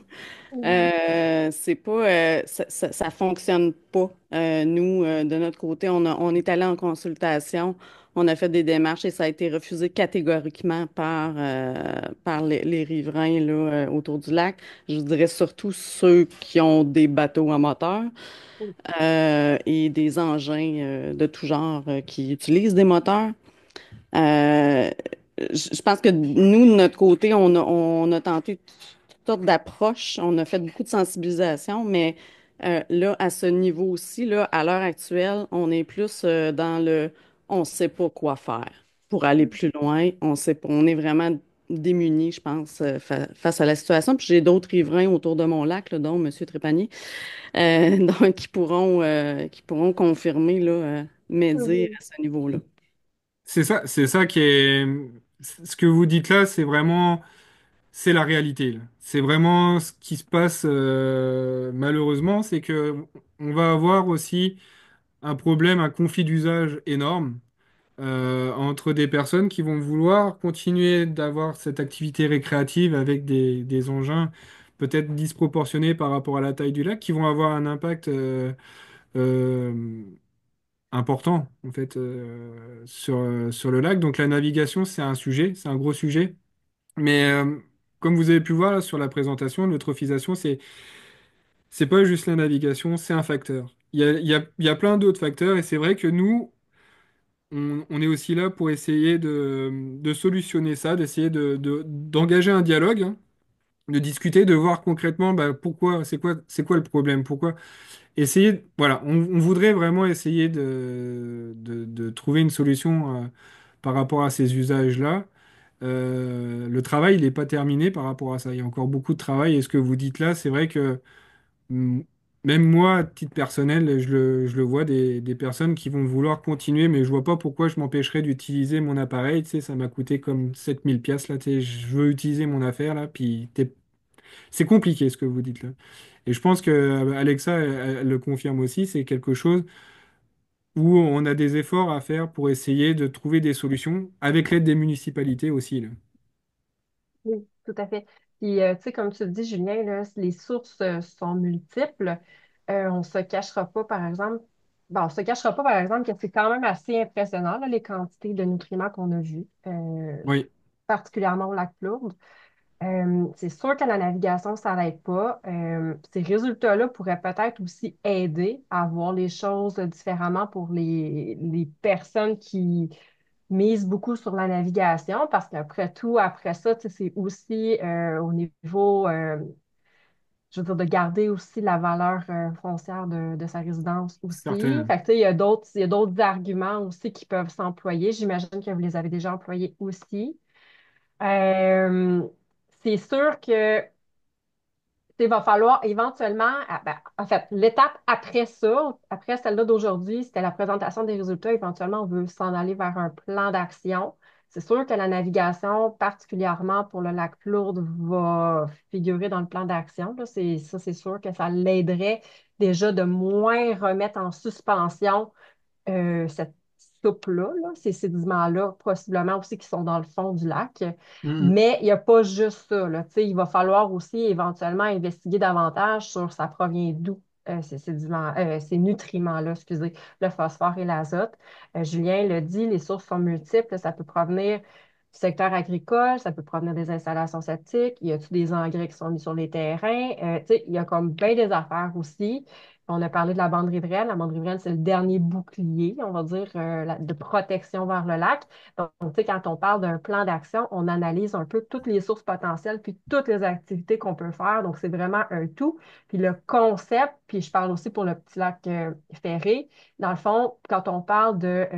S6: C'est pas, ça fonctionne pas. Nous, de notre côté, on est allé en consultation, on a fait des démarches et ça a été refusé catégoriquement par les riverains là, autour du lac. Je vous dirais surtout ceux qui ont des bateaux à moteur et des engins de tout genre qui utilisent des moteurs. Euh, je pense que nous, de notre côté, on a tenté toutes sortes d'approches. On a fait beaucoup de sensibilisation, mais là, à ce niveau-ci, là, à l'heure actuelle, on est plus dans le on ne sait pas quoi faire pour aller plus loin. On sait pas, on est vraiment démunis, je pense, face à la situation. Puis j'ai d'autres riverains autour de mon lac, là, dont M. Trépanier, donc, qui pourront confirmer, là, m'aider
S4: Oui.
S6: à ce niveau-là.
S1: C'est ça qui est. Ce que vous dites là, c'est la réalité, là. C'est vraiment ce qui se passe malheureusement, c'est que on va avoir aussi un problème, un conflit d'usage énorme entre des personnes qui vont vouloir continuer d'avoir cette activité récréative avec des engins peut-être disproportionnés par rapport à la taille du lac, qui vont avoir un impact euh, important en fait sur le lac. Donc la navigation, c'est un sujet, c'est un gros sujet. Mais comme vous avez pu voir là, sur la présentation, l'eutrophisation, c'est pas juste la navigation, c'est un facteur. Il y a plein d'autres facteurs et c'est vrai que nous, on est aussi là pour essayer de solutionner ça, d'essayer d'engager un dialogue, hein, de discuter, de voir concrètement bah, pourquoi, c'est quoi le problème, pourquoi. Essayer, voilà, on voudrait vraiment essayer de trouver une solution par rapport à ces usages-là. Le travail, il n'est pas terminé par rapport à ça. Il y a encore beaucoup de travail. Et ce que vous dites là, c'est vrai que mm, même moi, à titre personnel, je le vois des personnes qui vont vouloir continuer, mais je vois pas pourquoi je m'empêcherais d'utiliser mon appareil. Tu sais, ça m'a coûté comme 7000 pièces là. Tu sais, je veux utiliser mon affaire là, puis c'est compliqué ce que vous dites là. Et je pense que Alexa, elle le confirme aussi, c'est quelque chose où on a des efforts à faire pour essayer de trouver des solutions avec l'aide des municipalités aussi, là.
S4: Oui, tout à fait. Puis, tu sais, comme tu le dis, Julien, là, les sources sont multiples. On se cachera pas, par exemple, bon, on se cachera pas, par exemple, que c'est quand même assez impressionnant, là, les quantités de nutriments qu'on a vues,
S1: Oui,
S4: particulièrement au lac Plourde. C'est sûr que la navigation, ça n'aide pas. Ces résultats-là pourraient peut-être aussi aider à voir les choses différemment pour les personnes qui mise beaucoup sur la navigation parce qu'après tout, après ça, tu sais, c'est aussi au niveau, je veux dire, de garder aussi la valeur foncière de sa résidence aussi.
S1: certaines.
S4: Fait que, tu sais, il y a d'autres arguments aussi qui peuvent s'employer. J'imagine que vous les avez déjà employés aussi. Euh, c'est sûr que il va falloir éventuellement, en fait, l'étape après ça, après celle-là d'aujourd'hui, c'était la présentation des résultats. Éventuellement, on veut s'en aller vers un plan d'action. C'est sûr que la navigation, particulièrement pour le lac Plourde, va figurer dans le plan d'action. Là. Ça, c'est sûr que ça l'aiderait déjà de moins remettre en suspension cette soupe-là, là, ces sédiments-là, possiblement aussi qui sont dans le fond du lac.
S1: Mhm.
S4: Mais il n'y a pas juste ça, là. Tu sais, il va falloir aussi éventuellement investiguer davantage sur ça provient d'où. Ces sédiments, ces nutriments-là, excusez, le phosphore et l'azote. Julien le dit, les sources sont multiples. Ça peut provenir du secteur agricole, ça peut provenir des installations septiques. Il y a-tu des engrais qui sont mis sur les terrains? Tu sais, il y a comme bien des affaires aussi. On a parlé de la bande riveraine. La bande riveraine, c'est le dernier bouclier, on va dire, de protection vers le lac. Donc, tu sais, quand on parle d'un plan d'action, on analyse un peu toutes les sources potentielles puis toutes les activités qu'on peut faire. Donc, c'est vraiment un tout. Puis le concept, puis je parle aussi pour le petit lac Ferré, dans le fond, quand on parle de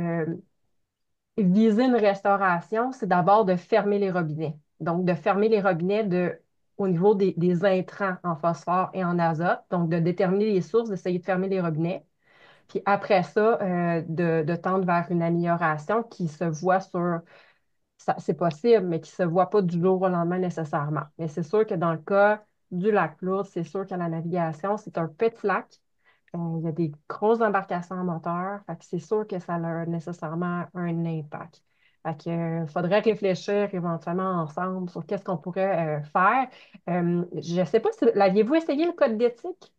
S4: viser une restauration, c'est d'abord de fermer les robinets. Donc, de fermer les robinets au niveau des intrants en phosphore et en azote. Donc, de déterminer les sources, d'essayer de fermer les robinets. Puis après ça, de tendre vers une amélioration qui se voit sur, c'est possible, mais qui ne se voit pas du jour au lendemain nécessairement. Mais c'est sûr que dans le cas du lac Lourdes, c'est sûr que la navigation, c'est un petit lac. Il y a des grosses embarcations à moteur. Fait que c'est sûr que ça a nécessairement un impact. Fait que, faudrait réfléchir éventuellement ensemble sur qu'est-ce qu'on pourrait faire. Je ne sais pas si l'aviez-vous essayé le code d'éthique?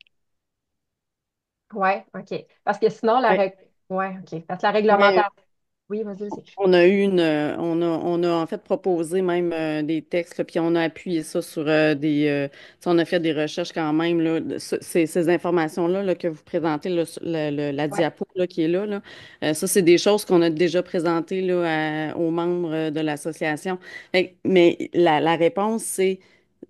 S4: Oui, OK. Parce que sinon, ouais, OK. Parce que la
S6: Oui,
S4: réglementation. Oui, vas-y, vas-y.
S6: on a eu on a en fait proposé même des textes, là, puis on a appuyé ça sur tu sais, on a fait des recherches quand même, là, ces informations-là là, que vous présentez, là, sur la
S4: Ouais.
S6: diapo là, qui est là, ça, c'est des choses qu'on a déjà présentées là, aux membres de l'association. Mais la réponse,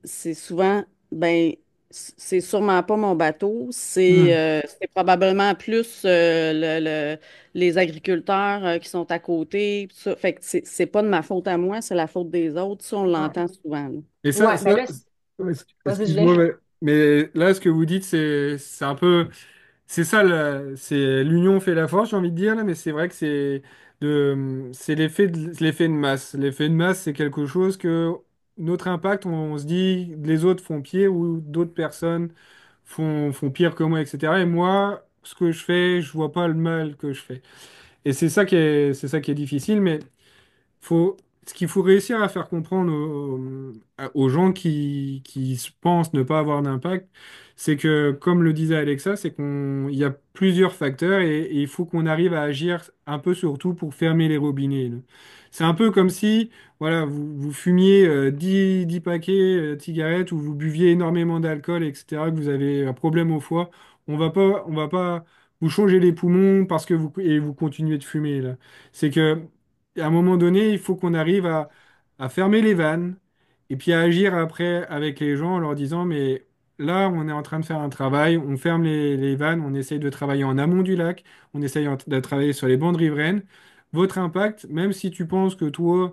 S6: c'est souvent, ben, c'est sûrement pas mon bateau,
S1: Mhm.
S6: c'est probablement plus les agriculteurs qui sont à côté. Pis ça. Fait que c'est pas de ma faute à moi, c'est la faute des autres. Ça, on
S4: Ouais.
S6: l'entend souvent, là.
S1: Et
S4: Ouais, ben là, vas-y, je l'ai.
S1: excuse-moi, mais là, ce que vous dites, c'est un peu, c'est ça, c'est l'union fait la force, j'ai envie de dire, là, mais c'est vrai que c'est l'effet de masse. L'effet de masse, c'est quelque chose que notre impact, on se dit, les autres font pire ou d'autres personnes font pire que moi, etc. Et moi, ce que je fais, je vois pas le mal que je fais. Et c'est ça qui est difficile, mais faut, ce qu'il faut réussir à faire comprendre aux gens qui pensent ne pas avoir d'impact, c'est que, comme le disait Alexa, il y a plusieurs facteurs et il faut qu'on arrive à agir un peu sur tout pour fermer les robinets, là. C'est un peu comme si, voilà, vous fumiez 10 paquets de cigarettes ou vous buviez énormément d'alcool, etc., que vous avez un problème au foie. On va pas vous changer les poumons parce que vous continuez de fumer, là. C'est que à un moment donné, il faut qu'on arrive à fermer les vannes et puis à agir après avec les gens en leur disant, mais là, on est en train de faire un travail, on ferme les vannes, on essaye de travailler en amont du lac, on essaye de travailler sur les bandes riveraines. Votre impact, même si tu penses que toi,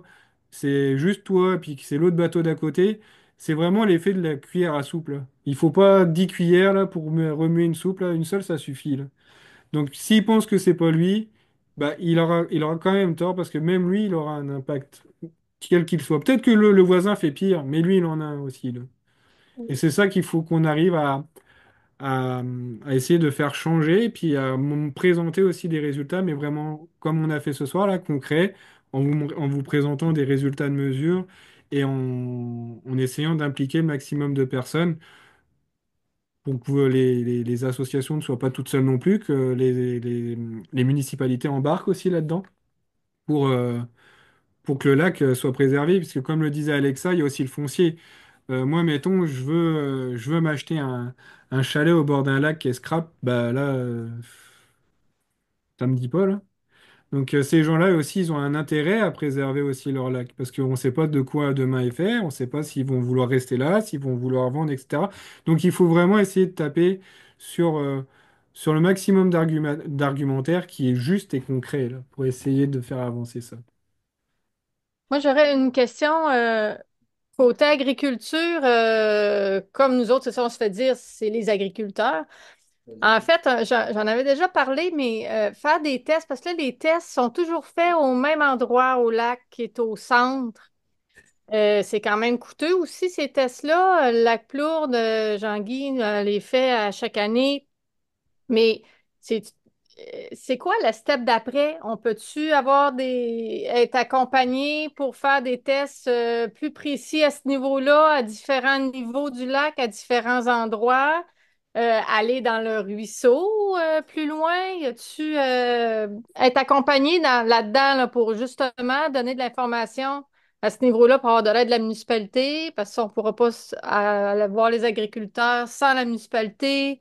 S1: c'est juste toi, et puis que c'est l'autre bateau d'à côté, c'est vraiment l'effet de la cuillère à soupe, là. Il faut pas 10 cuillères là, pour remuer une soupe, là. Une seule, ça suffit, là. Donc, s'il pense que c'est pas lui, bah, il aura quand même tort parce que même lui, il aura un impact, quel qu'il soit. Peut-être que le voisin fait pire, mais lui, il en a un aussi, là. Et c'est ça qu'il faut qu'on arrive à, à essayer de faire changer, et puis à me présenter aussi des résultats, mais vraiment comme on a fait ce soir, là, concret, en vous présentant des résultats de mesure et en essayant d'impliquer le maximum de personnes pour que les associations ne soient pas toutes seules non plus, que les municipalités embarquent aussi là-dedans pour, euh, pour que le lac soit préservé. Puisque comme le disait Alexa, il y a aussi le foncier. Moi, mettons, je veux m'acheter un chalet au bord d'un lac qui est scrap, bah là, ça me dit pas, là. Donc ces gens-là aussi, ils ont un intérêt à préserver aussi leur lac, parce qu'on ne sait pas de quoi demain est fait, on ne sait pas s'ils vont vouloir rester là, s'ils vont vouloir vendre, etc. Donc il faut vraiment essayer de taper sur, sur le maximum d'argumentaire qui est juste et concret, là, pour essayer de faire avancer ça.
S7: Moi, j'aurais une question côté agriculture. Comme nous autres, c'est ça, on se fait dire, c'est les agriculteurs. En fait, j'en avais déjà parlé, mais faire des tests, parce que là, les tests sont toujours faits au même endroit, au lac qui est au centre. C'est quand même coûteux aussi, ces tests-là. Le lac Plourde, Jean-Guy les fait à chaque année. Mais c'est c'est quoi le step d'après? On peut-tu être accompagné pour faire des tests plus précis à ce niveau-là, à différents niveaux du lac, à différents endroits? Aller dans le ruisseau plus loin? Y a-tu être accompagné là-dedans là, pour justement donner de l'information à ce niveau-là pour avoir de l'aide de la municipalité? Parce qu'on ne pourra pas aller voir les agriculteurs sans la municipalité.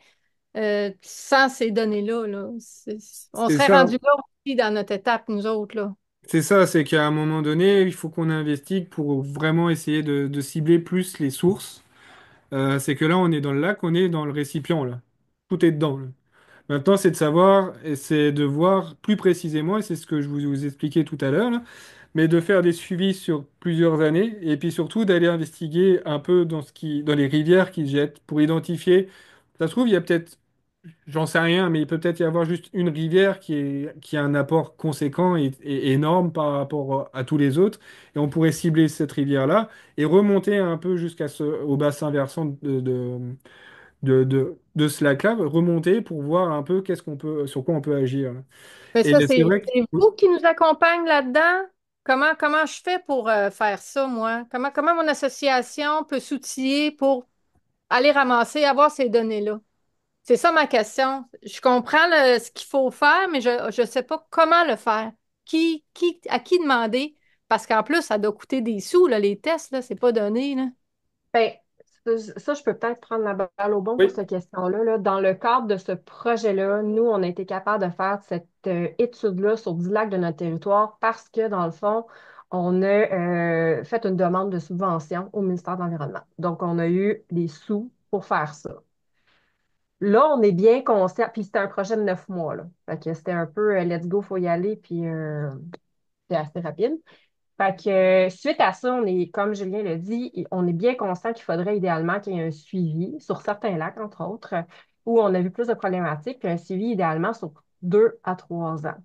S7: Sans ces données-là, là, on
S1: C'est
S7: serait
S1: ça.
S7: rendu là aussi dans notre étape, nous autres, là.
S1: C'est ça, c'est qu'à un moment donné, il faut qu'on investigue pour vraiment essayer de cibler plus les sources. C'est que là, on est dans le lac, on est dans le récipient, là. Tout est dedans, là. Maintenant, c'est de savoir, et c'est de voir plus précisément, et c'est ce que je vous expliquais tout à l'heure, là, mais de faire des suivis sur plusieurs années, et puis surtout d'aller investiguer un peu dans les rivières qui se jettent pour identifier. Ça se trouve, il y a peut-être, j'en sais rien, mais il peut peut-être y avoir juste une rivière qui a un apport conséquent et énorme par rapport à tous les autres, et on pourrait cibler cette rivière-là et remonter un peu au bassin versant de ce lac-là, remonter pour voir un peu sur quoi on peut agir.
S7: Mais ça,
S1: Et c'est vrai que
S7: c'est vous qui nous accompagne là-dedans? Comment je fais pour faire ça, moi? Comment mon association peut s'outiller pour aller ramasser, avoir ces données-là? C'est ça ma question. Je comprends ce qu'il faut faire, mais je ne sais pas comment le faire. À qui demander? Parce qu'en plus, ça doit coûter des sous, là, les tests, là, c'est pas donné, là.
S4: Ben, ça, je peux peut-être prendre la balle au bon pour
S1: oui,
S4: cette question-là, là. Dans le cadre de ce projet-là, nous, on a été capable de faire cette étude-là sur 10 lacs de notre territoire parce que, dans le fond, on a fait une demande de subvention au ministère de l'Environnement. Donc, on a eu des sous pour faire ça. Là, on est bien conscient, puis c'était un projet de 9 mois, là. Fait que c'était un peu let's go, faut y aller, puis c'est assez rapide. Fait que suite à ça, on est, comme Julien l'a dit, on est bien conscient qu'il faudrait idéalement qu'il y ait un suivi sur certains lacs, entre autres, où on a vu plus de problématiques, puis un suivi idéalement sur 2 à 3 ans.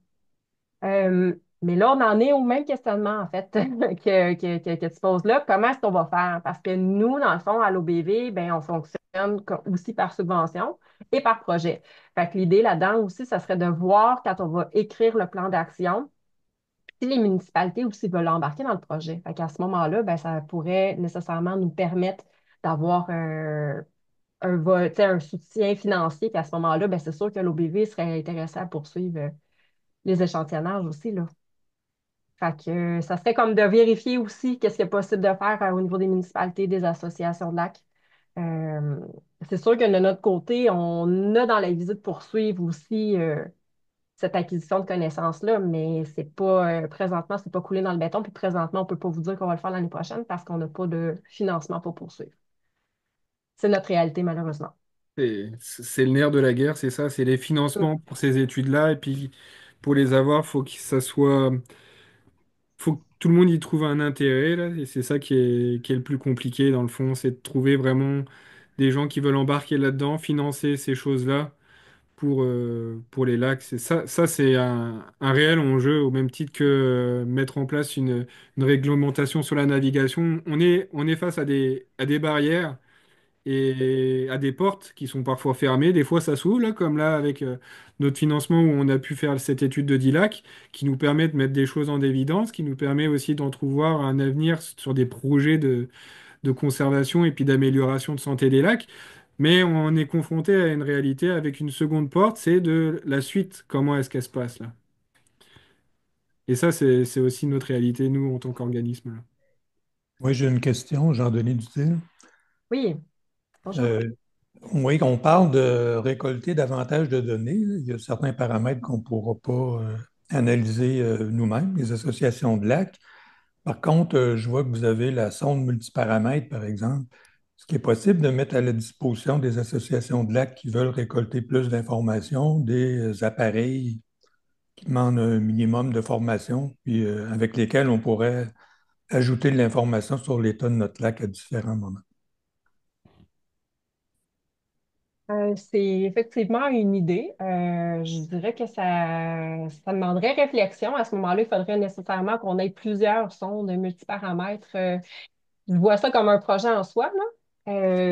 S4: Mais là, on en est au même questionnement, en fait, que tu poses là. Comment est-ce qu'on va faire? Parce que nous, dans le fond, à l'OBV, ben, on fonctionne aussi par subvention et par projet. Fait que l'idée là-dedans aussi, ça serait de voir quand on va écrire le plan d'action, si les municipalités aussi veulent embarquer dans le projet. Fait qu'à ce moment-là, ben, ça pourrait nécessairement nous permettre d'avoir tu sais, un soutien financier. Puis à ce moment-là, ben, c'est sûr que l'OBV serait intéressé à poursuivre les échantillonnages aussi, là. Fait que ça serait comme de vérifier aussi qu'est-ce qu'il est possible de faire au niveau des municipalités, des associations de lacs. Euh, c'est sûr que de notre côté, on a dans la visite de poursuivre aussi cette acquisition de connaissances-là, mais c'est pas présentement, c'est pas coulé dans le béton, puis présentement, on peut pas vous dire qu'on va le faire l'année prochaine parce qu'on n'a pas de financement pour poursuivre. C'est notre réalité, malheureusement.
S1: C'est le nerf de la guerre, c'est ça, c'est les
S4: Mm.
S1: financements pour ces études-là. Et puis, pour les avoir, faut que tout le monde y trouve un intérêt, là. Et c'est ça qui est le plus compliqué, dans le fond, c'est de trouver vraiment des gens qui veulent embarquer là-dedans, financer ces choses-là pour les lacs. C'est un réel enjeu, au même titre que mettre en place une réglementation sur la navigation. On est face à des barrières et à des portes qui sont parfois fermées. Des fois, ça s'ouvre, là, comme là avec notre financement où on a pu faire cette étude de DILAC, qui nous permet de mettre des choses en évidence, qui nous permet aussi d'entrevoir un avenir sur des projets de conservation et puis d'amélioration de santé des lacs. Mais on est confronté à une réalité avec une seconde porte, c'est de la suite. Comment est-ce qu'elle se passe là? Et ça, c'est aussi notre réalité, nous, en tant qu'organisme, là.
S8: Oui, j'ai une question, Jean-Denis Dutil.
S4: Oui, bonjour.
S8: Euh, oui, on parle de récolter davantage de données. Il y a certains paramètres qu'on ne pourra pas analyser nous-mêmes, les associations de lacs. Par contre, je vois que vous avez la sonde multiparamètres, par exemple. Ce qui est possible de mettre à la disposition des associations de lacs qui veulent récolter plus d'informations, des appareils qui demandent un minimum de formation, puis avec lesquels on pourrait ajouter de l'information sur l'état de notre lac à différents moments.
S4: C'est effectivement une idée. Je dirais que ça demanderait réflexion. À ce moment-là, il faudrait nécessairement qu'on ait plusieurs sondes multiparamètres. Je vois ça comme un projet en soi, là.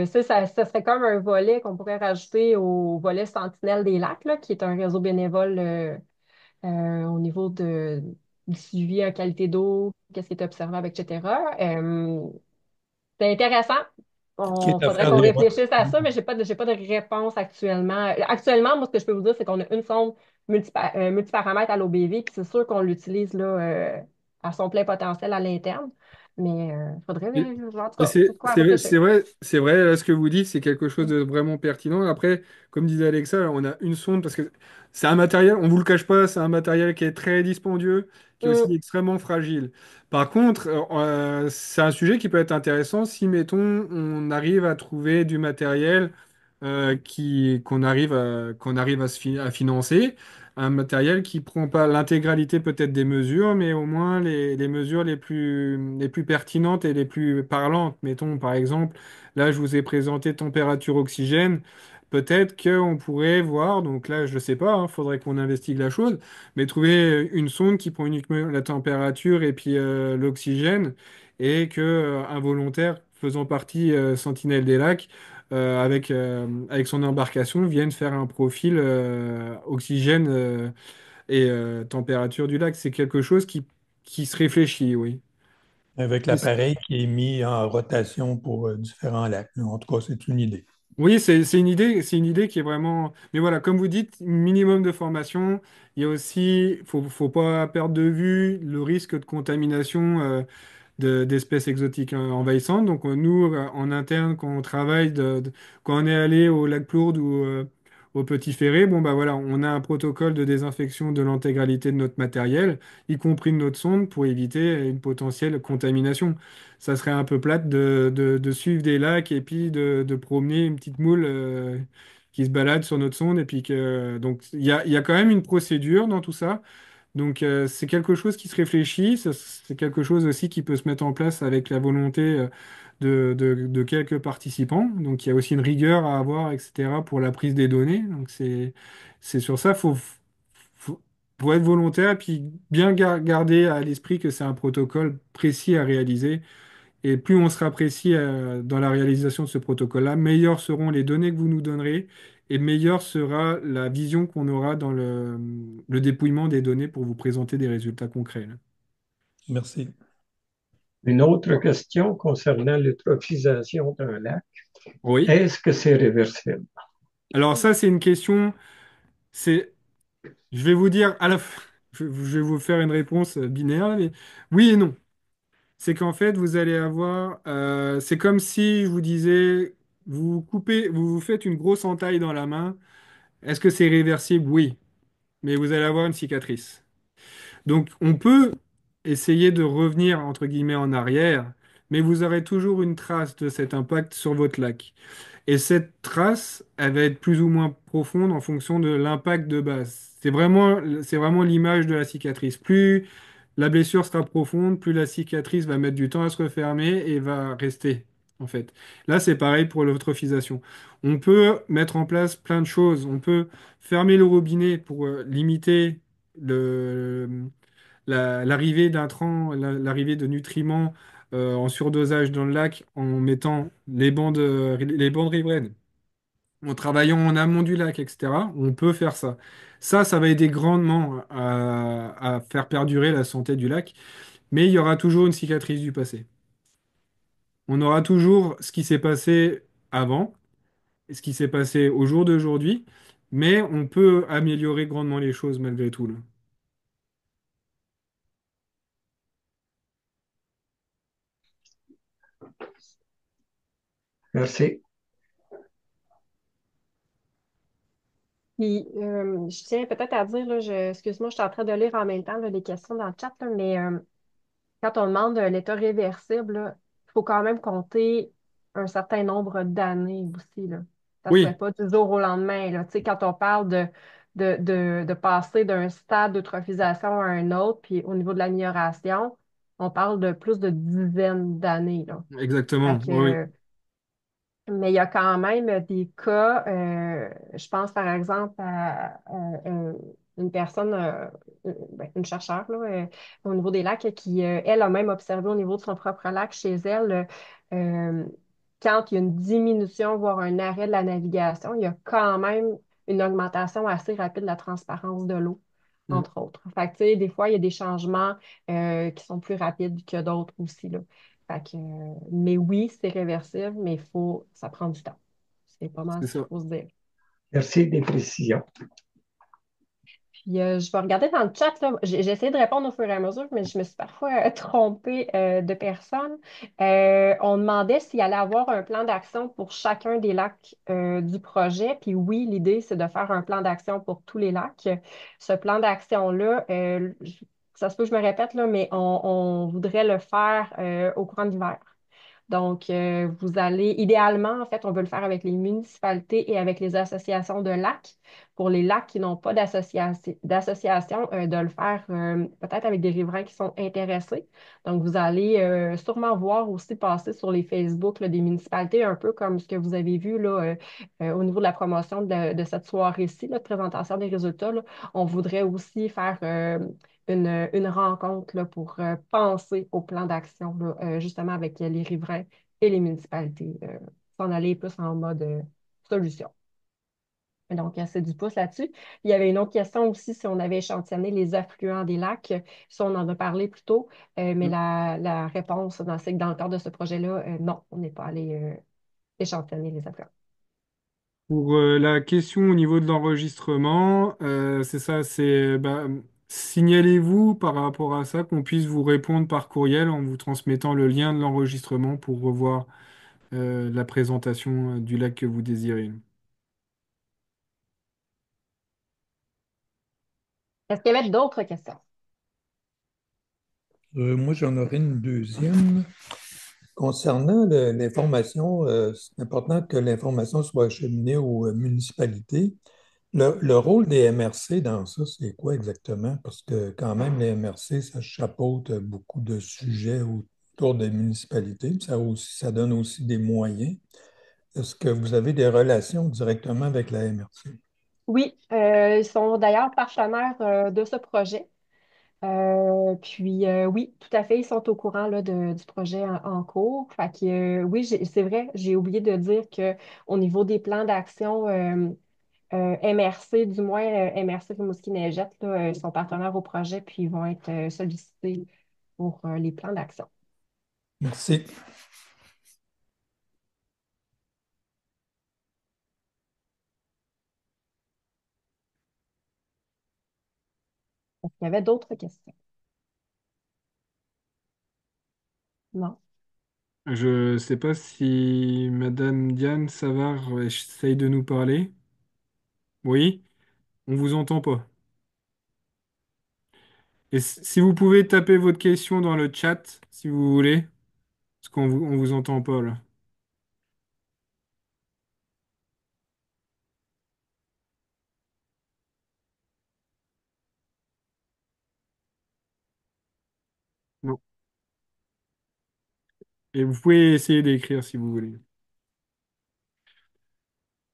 S4: Ça serait comme un volet qu'on pourrait rajouter au volet Sentinelle des lacs, là, qui est un réseau bénévole au niveau du suivi en qualité d'eau, qu'est-ce qui est observable, etc. C'est intéressant.
S8: Quitte
S4: On
S8: à
S4: faudrait
S8: faire
S4: qu'on
S8: des
S4: réfléchisse à ça, mais j'ai pas de réponse actuellement. Actuellement, moi, ce que je peux vous dire, c'est qu'on a une sonde multiparamètre à l'OBV, puis c'est sûr qu'on l'utilise là, à son plein potentiel à l'interne. Mais il faudrait, en tout
S1: Et
S4: cas, c'est quoi à réfléchir.
S1: c'est vrai, là, ce que vous dites, c'est quelque chose de vraiment pertinent. Après, comme disait Alexa, on a une sonde parce que c'est un matériel, on vous le cache pas, c'est un matériel qui est très dispendieux, qui est
S4: Hum,
S1: aussi extrêmement fragile. Par contre, c'est un sujet qui peut être intéressant si, mettons, on arrive à trouver du matériel qu'on arrive à financer. Un matériel qui prend pas l'intégralité peut-être des mesures, mais au moins les mesures les plus pertinentes et les plus parlantes. Mettons, par exemple, là, je vous ai présenté température oxygène. Peut-être qu'on pourrait voir, donc là, je ne sais pas, il faudrait qu'on investigue la chose, mais trouver une sonde qui prend uniquement la température et puis l'oxygène, et que un volontaire faisant partie Sentinelle des lacs avec son embarcation, viennent faire un profil oxygène et température du lac. C'est quelque chose qui se réfléchit, oui.
S8: avec
S1: Et
S8: l'appareil qui est mis en rotation pour différents lacs. En tout cas, c'est une idée.
S1: oui, c'est une idée qui est vraiment. Mais voilà, comme vous dites, minimum de formation. Il y a aussi, faut pas perdre de vue le risque de contamination. D'espèces exotiques envahissantes. Donc nous, en interne, quand on travaille, quand on est allé au lac Plourde ou au Petit Ferré, bon bah voilà, on a un protocole de désinfection de l'intégralité de notre matériel, y compris de notre sonde, pour éviter une potentielle contamination. Ça serait un peu plate de suivre des lacs et puis de promener une petite moule qui se balade sur notre sonde. Et puis donc il y a quand même une procédure dans tout ça. Donc c'est quelque chose qui se réfléchit, c'est quelque chose aussi qui peut se mettre en place avec la volonté de quelques participants. Donc il y a aussi une rigueur à avoir, etc., pour la prise des données. Donc c'est sur ça, faut être volontaire et puis bien garder à l'esprit que c'est un protocole précis à réaliser Et plus on sera précis dans la réalisation de ce protocole-là, meilleures seront les données que vous nous donnerez et meilleure sera la vision qu'on aura dans le dépouillement des données pour vous présenter des résultats concrets, là.
S8: Merci.
S5: Une autre question concernant l'eutrophisation d'un lac.
S1: Oui.
S5: Est-ce que c'est réversible?
S1: Alors ça, c'est une question, c'est, je vais vous dire à la fin, je vais vous faire une réponse binaire, mais oui et non. C'est qu'en fait, vous allez avoir, c'est comme si je vous disais, vous coupez, vous vous faites une grosse entaille dans la main. Est-ce que c'est réversible? Oui, mais vous allez avoir une cicatrice. Donc, on peut essayer de revenir, entre guillemets, en arrière, mais vous aurez toujours une trace de cet impact sur votre lac. Et cette trace, elle va être plus ou moins profonde en fonction de l'impact de base. C'est vraiment l'image de la cicatrice. Plus la blessure sera profonde, plus la cicatrice va mettre du temps à se refermer et va rester, en fait. Là, c'est pareil pour l'eutrophisation. On peut mettre en place plein de choses. On peut fermer le robinet pour limiter le, l'arrivée d'intrants, l'arrivée de nutriments en surdosage dans le lac en mettant les bandes riveraines, en travaillant en amont du lac, etc. On peut faire ça. Ça va aider grandement à faire perdurer la santé du lac, mais il y aura toujours une cicatrice du passé. On aura toujours ce qui s'est passé avant, et ce qui s'est passé au jour d'aujourd'hui, mais on peut améliorer grandement les choses malgré tout, là.
S5: Merci.
S4: Puis, je tiens peut-être à dire, là, excuse-moi, je suis en train de lire en même temps là, les questions dans le chat, là, mais quand on demande l'état réversible, il faut quand même compter un certain nombre d'années aussi, là. Ça ne se fait
S1: Oui,
S4: pas du jour au lendemain, là. Tu sais, quand on parle de passer d'un stade d'eutrophisation à un autre, puis au niveau de l'amélioration, on parle de plus de dizaines d'années, là. Fait
S1: exactement. Oui, oui.
S4: que, mais il y a quand même des cas, je pense par exemple à une personne, ben, une chercheure là, au niveau des lacs, qui, elle, a même observé au niveau de son propre lac chez elle, euh, quand il y a une diminution, voire un arrêt de la navigation, il y a quand même une augmentation assez rapide de la transparence de l'eau,
S1: Mm.
S4: entre autres. Fait que, tu sais, des fois, il y a des changements qui sont plus rapides que d'autres aussi, là. Fait que, mais oui, c'est réversible, mais ça prend du temps. C'est pas mal
S1: C'est
S4: ce qu'il
S1: ça.
S4: faut se dire.
S5: Merci des précisions.
S4: Puis, je vais regarder dans le chat, là. J'ai essayé de répondre au fur et à mesure, mais je me suis parfois trompée de personne. On demandait s'il allait avoir un plan d'action pour chacun des lacs du projet. Puis oui, l'idée, c'est de faire un plan d'action pour tous les lacs. Ce plan d'action-là, ça se peut que je me répète, là, mais on voudrait le faire au courant de l'hiver. Donc, vous allez, idéalement, en fait, on veut le faire avec les municipalités et avec les associations de lacs. Pour les lacs qui n'ont pas d'association, de le faire peut-être avec des riverains qui sont intéressés. Donc, vous allez sûrement voir aussi passer sur les Facebook là, des municipalités, un peu comme ce que vous avez vu là, au niveau de la promotion de cette soirée-ci, là, de présentation des résultats. Là. On voudrait aussi faire une rencontre là, pour penser au plan d'action, là, justement avec les riverains et les municipalités, s'en aller plus en mode solution. Donc, c'est du pouce là-dessus. Il y avait une autre question aussi si on avait échantillonné les affluents des lacs. Ça, on en a parlé plus tôt, mais
S1: Mm.
S4: la réponse, c'est que dans le cadre de ce projet-là, non, on n'est pas allé échantillonner les affluents.
S1: Pour la question au niveau de l'enregistrement, c'est ça, c'est bah, signalez-vous par rapport à ça qu'on puisse vous répondre par courriel en vous transmettant le lien de l'enregistrement pour revoir la présentation du lac que vous désirez.
S4: Est-ce qu'il y avait d'autres questions?
S8: Moi, j'en aurais une deuxième. Concernant l'information, c'est important que l'information soit acheminée aux municipalités. Le rôle des MRC dans ça, c'est quoi exactement? Parce que quand même, les MRC, ça chapeaute beaucoup de sujets autour des municipalités. Ça donne aussi des moyens. Est-ce que vous avez des relations directement avec la MRC?
S4: Oui, ils sont d'ailleurs partenaires de ce projet. Oui, tout à fait, ils sont au courant là, du projet en cours. Fait que, oui, c'est vrai, j'ai oublié de dire que au niveau des plans d'action MRC, du moins MRC Rimouski-Neigette, là, sont partenaires au projet, puis ils vont être sollicités pour les plans d'action.
S8: Merci.
S4: Est-ce qu'il y avait d'autres questions? Non.
S1: Je sais pas si Madame Diane Savard essaye de nous parler. Oui, on vous entend pas. Et si vous pouvez taper votre question dans le chat, si vous voulez, parce on vous entend pas là. Non. Et vous pouvez essayer d'écrire si vous voulez.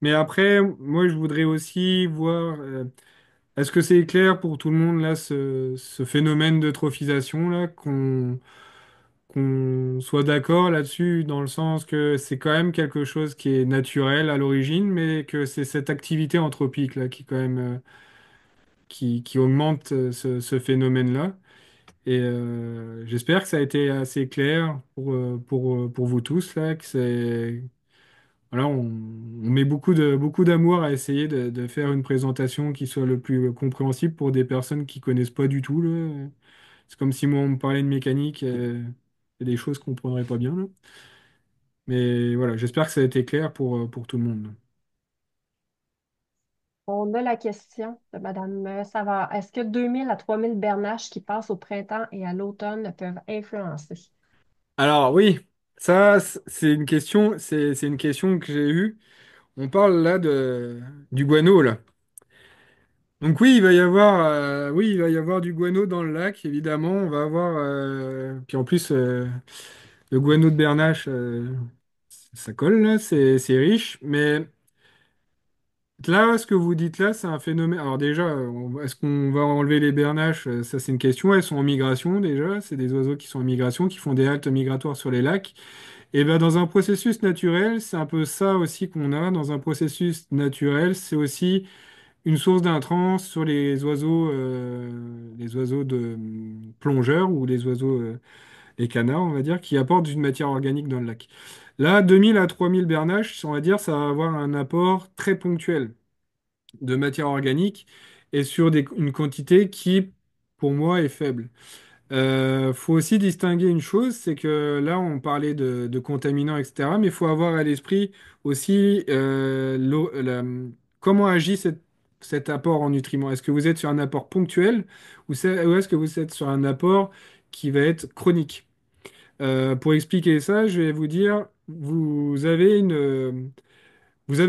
S1: Mais après, moi, je voudrais aussi voir, est-ce que c'est clair pour tout le monde là, ce phénomène d'eutrophisation là, qu'on soit d'accord là-dessus, dans le sens que c'est quand même quelque chose qui est naturel à l'origine, mais que c'est cette activité anthropique là qui quand même qui augmente ce phénomène-là. Et j'espère que ça a été assez clair pour vous tous là, que c'est voilà, on met beaucoup d'amour à essayer de faire une présentation qui soit le plus compréhensible pour des personnes qui connaissent pas du tout là. C'est comme si moi on me parlait de mécanique, et des choses qu'on comprendrait pas bien là. Mais voilà, j'espère que ça a été clair pour tout le monde.
S4: On a la question de Mme Savard. Est-ce que 2000 à 3000 bernaches qui passent au printemps et à l'automne peuvent influencer?
S1: Alors oui, ça c'est une question, c'est une question que j'ai eue. On parle là du guano là. Donc oui, il va y avoir du guano dans le lac, évidemment. On va avoir, puis en plus, le guano de Bernache, ça colle là, c'est riche. Mais là, ce que vous dites là, c'est un phénomène. Alors déjà, est-ce qu'on va enlever les bernaches? Ça, c'est une question. Elles sont en migration déjà. C'est des oiseaux qui sont en migration, qui font des haltes migratoires sur les lacs. Et ben dans un processus naturel, c'est un peu ça aussi qu'on a. Dans un processus naturel, c'est aussi une source d'intrants sur les oiseaux de plongeurs ou les canards, on va dire, qui apportent une matière organique dans le lac. Là, 2000 à 3000 bernaches, on va dire, ça va avoir un apport très ponctuel de matière organique et sur une quantité qui, pour moi, est faible. Faut aussi distinguer une chose, c'est que là, on parlait de contaminants, etc., mais il faut avoir à l'esprit aussi comment agit cet apport en nutriments. Est-ce que vous êtes sur un apport ponctuel ou est-ce que vous êtes sur un apport qui va être chronique? Pour expliquer ça, je vais vous dire, vous avez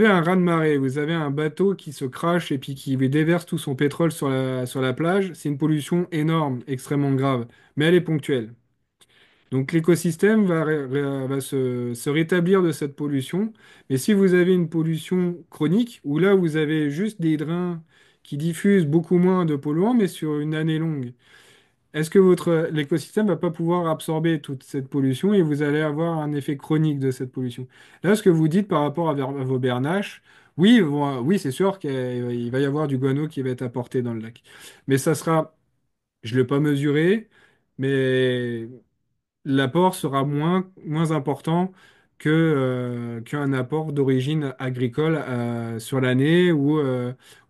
S1: un raz-de-marée, vous avez un bateau qui se crache et puis qui déverse tout son pétrole sur la plage. C'est une pollution énorme, extrêmement grave, mais elle est ponctuelle. Donc l'écosystème va se rétablir de cette pollution. Mais si vous avez une pollution chronique, où là vous avez juste des drains qui diffusent beaucoup moins de polluants, mais sur une année longue, est-ce que l'écosystème va pas pouvoir absorber toute cette pollution et vous allez avoir un effet chronique de cette pollution? Là, ce que vous dites par rapport à vos bernaches, oui, oui, c'est sûr qu'il va y avoir du guano qui va être apporté dans le lac. Mais ça sera, je ne l'ai pas mesuré, mais l'apport sera moins important qu'un apport d'origine agricole sur l'année ou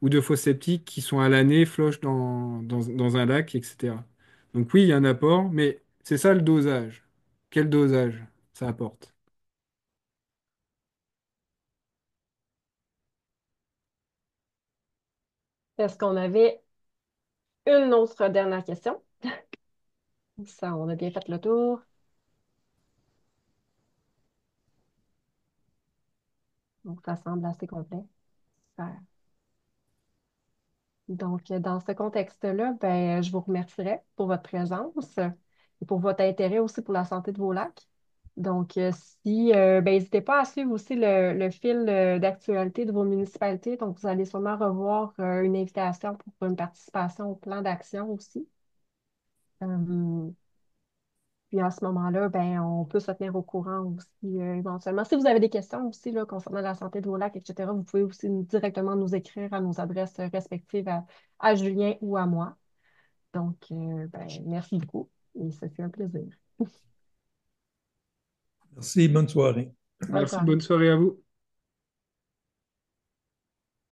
S1: de fosses septiques qui sont à l'année, flochent dans un lac, etc. Donc oui, il y a un apport, mais c'est ça le dosage. Quel dosage ça apporte?
S4: Est-ce qu'on avait une autre dernière question? Ça, on a bien fait le tour. Donc, ça semble assez complet. Super. Donc, dans ce contexte-là, ben, je vous remercierai pour votre présence et pour votre intérêt aussi pour la santé de vos lacs. Donc, ben, n'hésitez pas à suivre aussi le fil d'actualité de vos municipalités. Donc, vous allez sûrement revoir une invitation pour une participation au plan d'action aussi. Euh, Puis à ce moment-là, ben, on peut se tenir au courant aussi éventuellement. Si vous avez des questions aussi là, concernant la santé de vos lacs, etc., vous pouvez aussi directement nous écrire à nos adresses respectives à Julien ou à moi. Donc, ben, merci beaucoup et ça fait un plaisir.
S8: Merci, bonne soirée.
S4: Bonne
S1: Merci,
S4: soirée.
S1: bonne soirée à vous.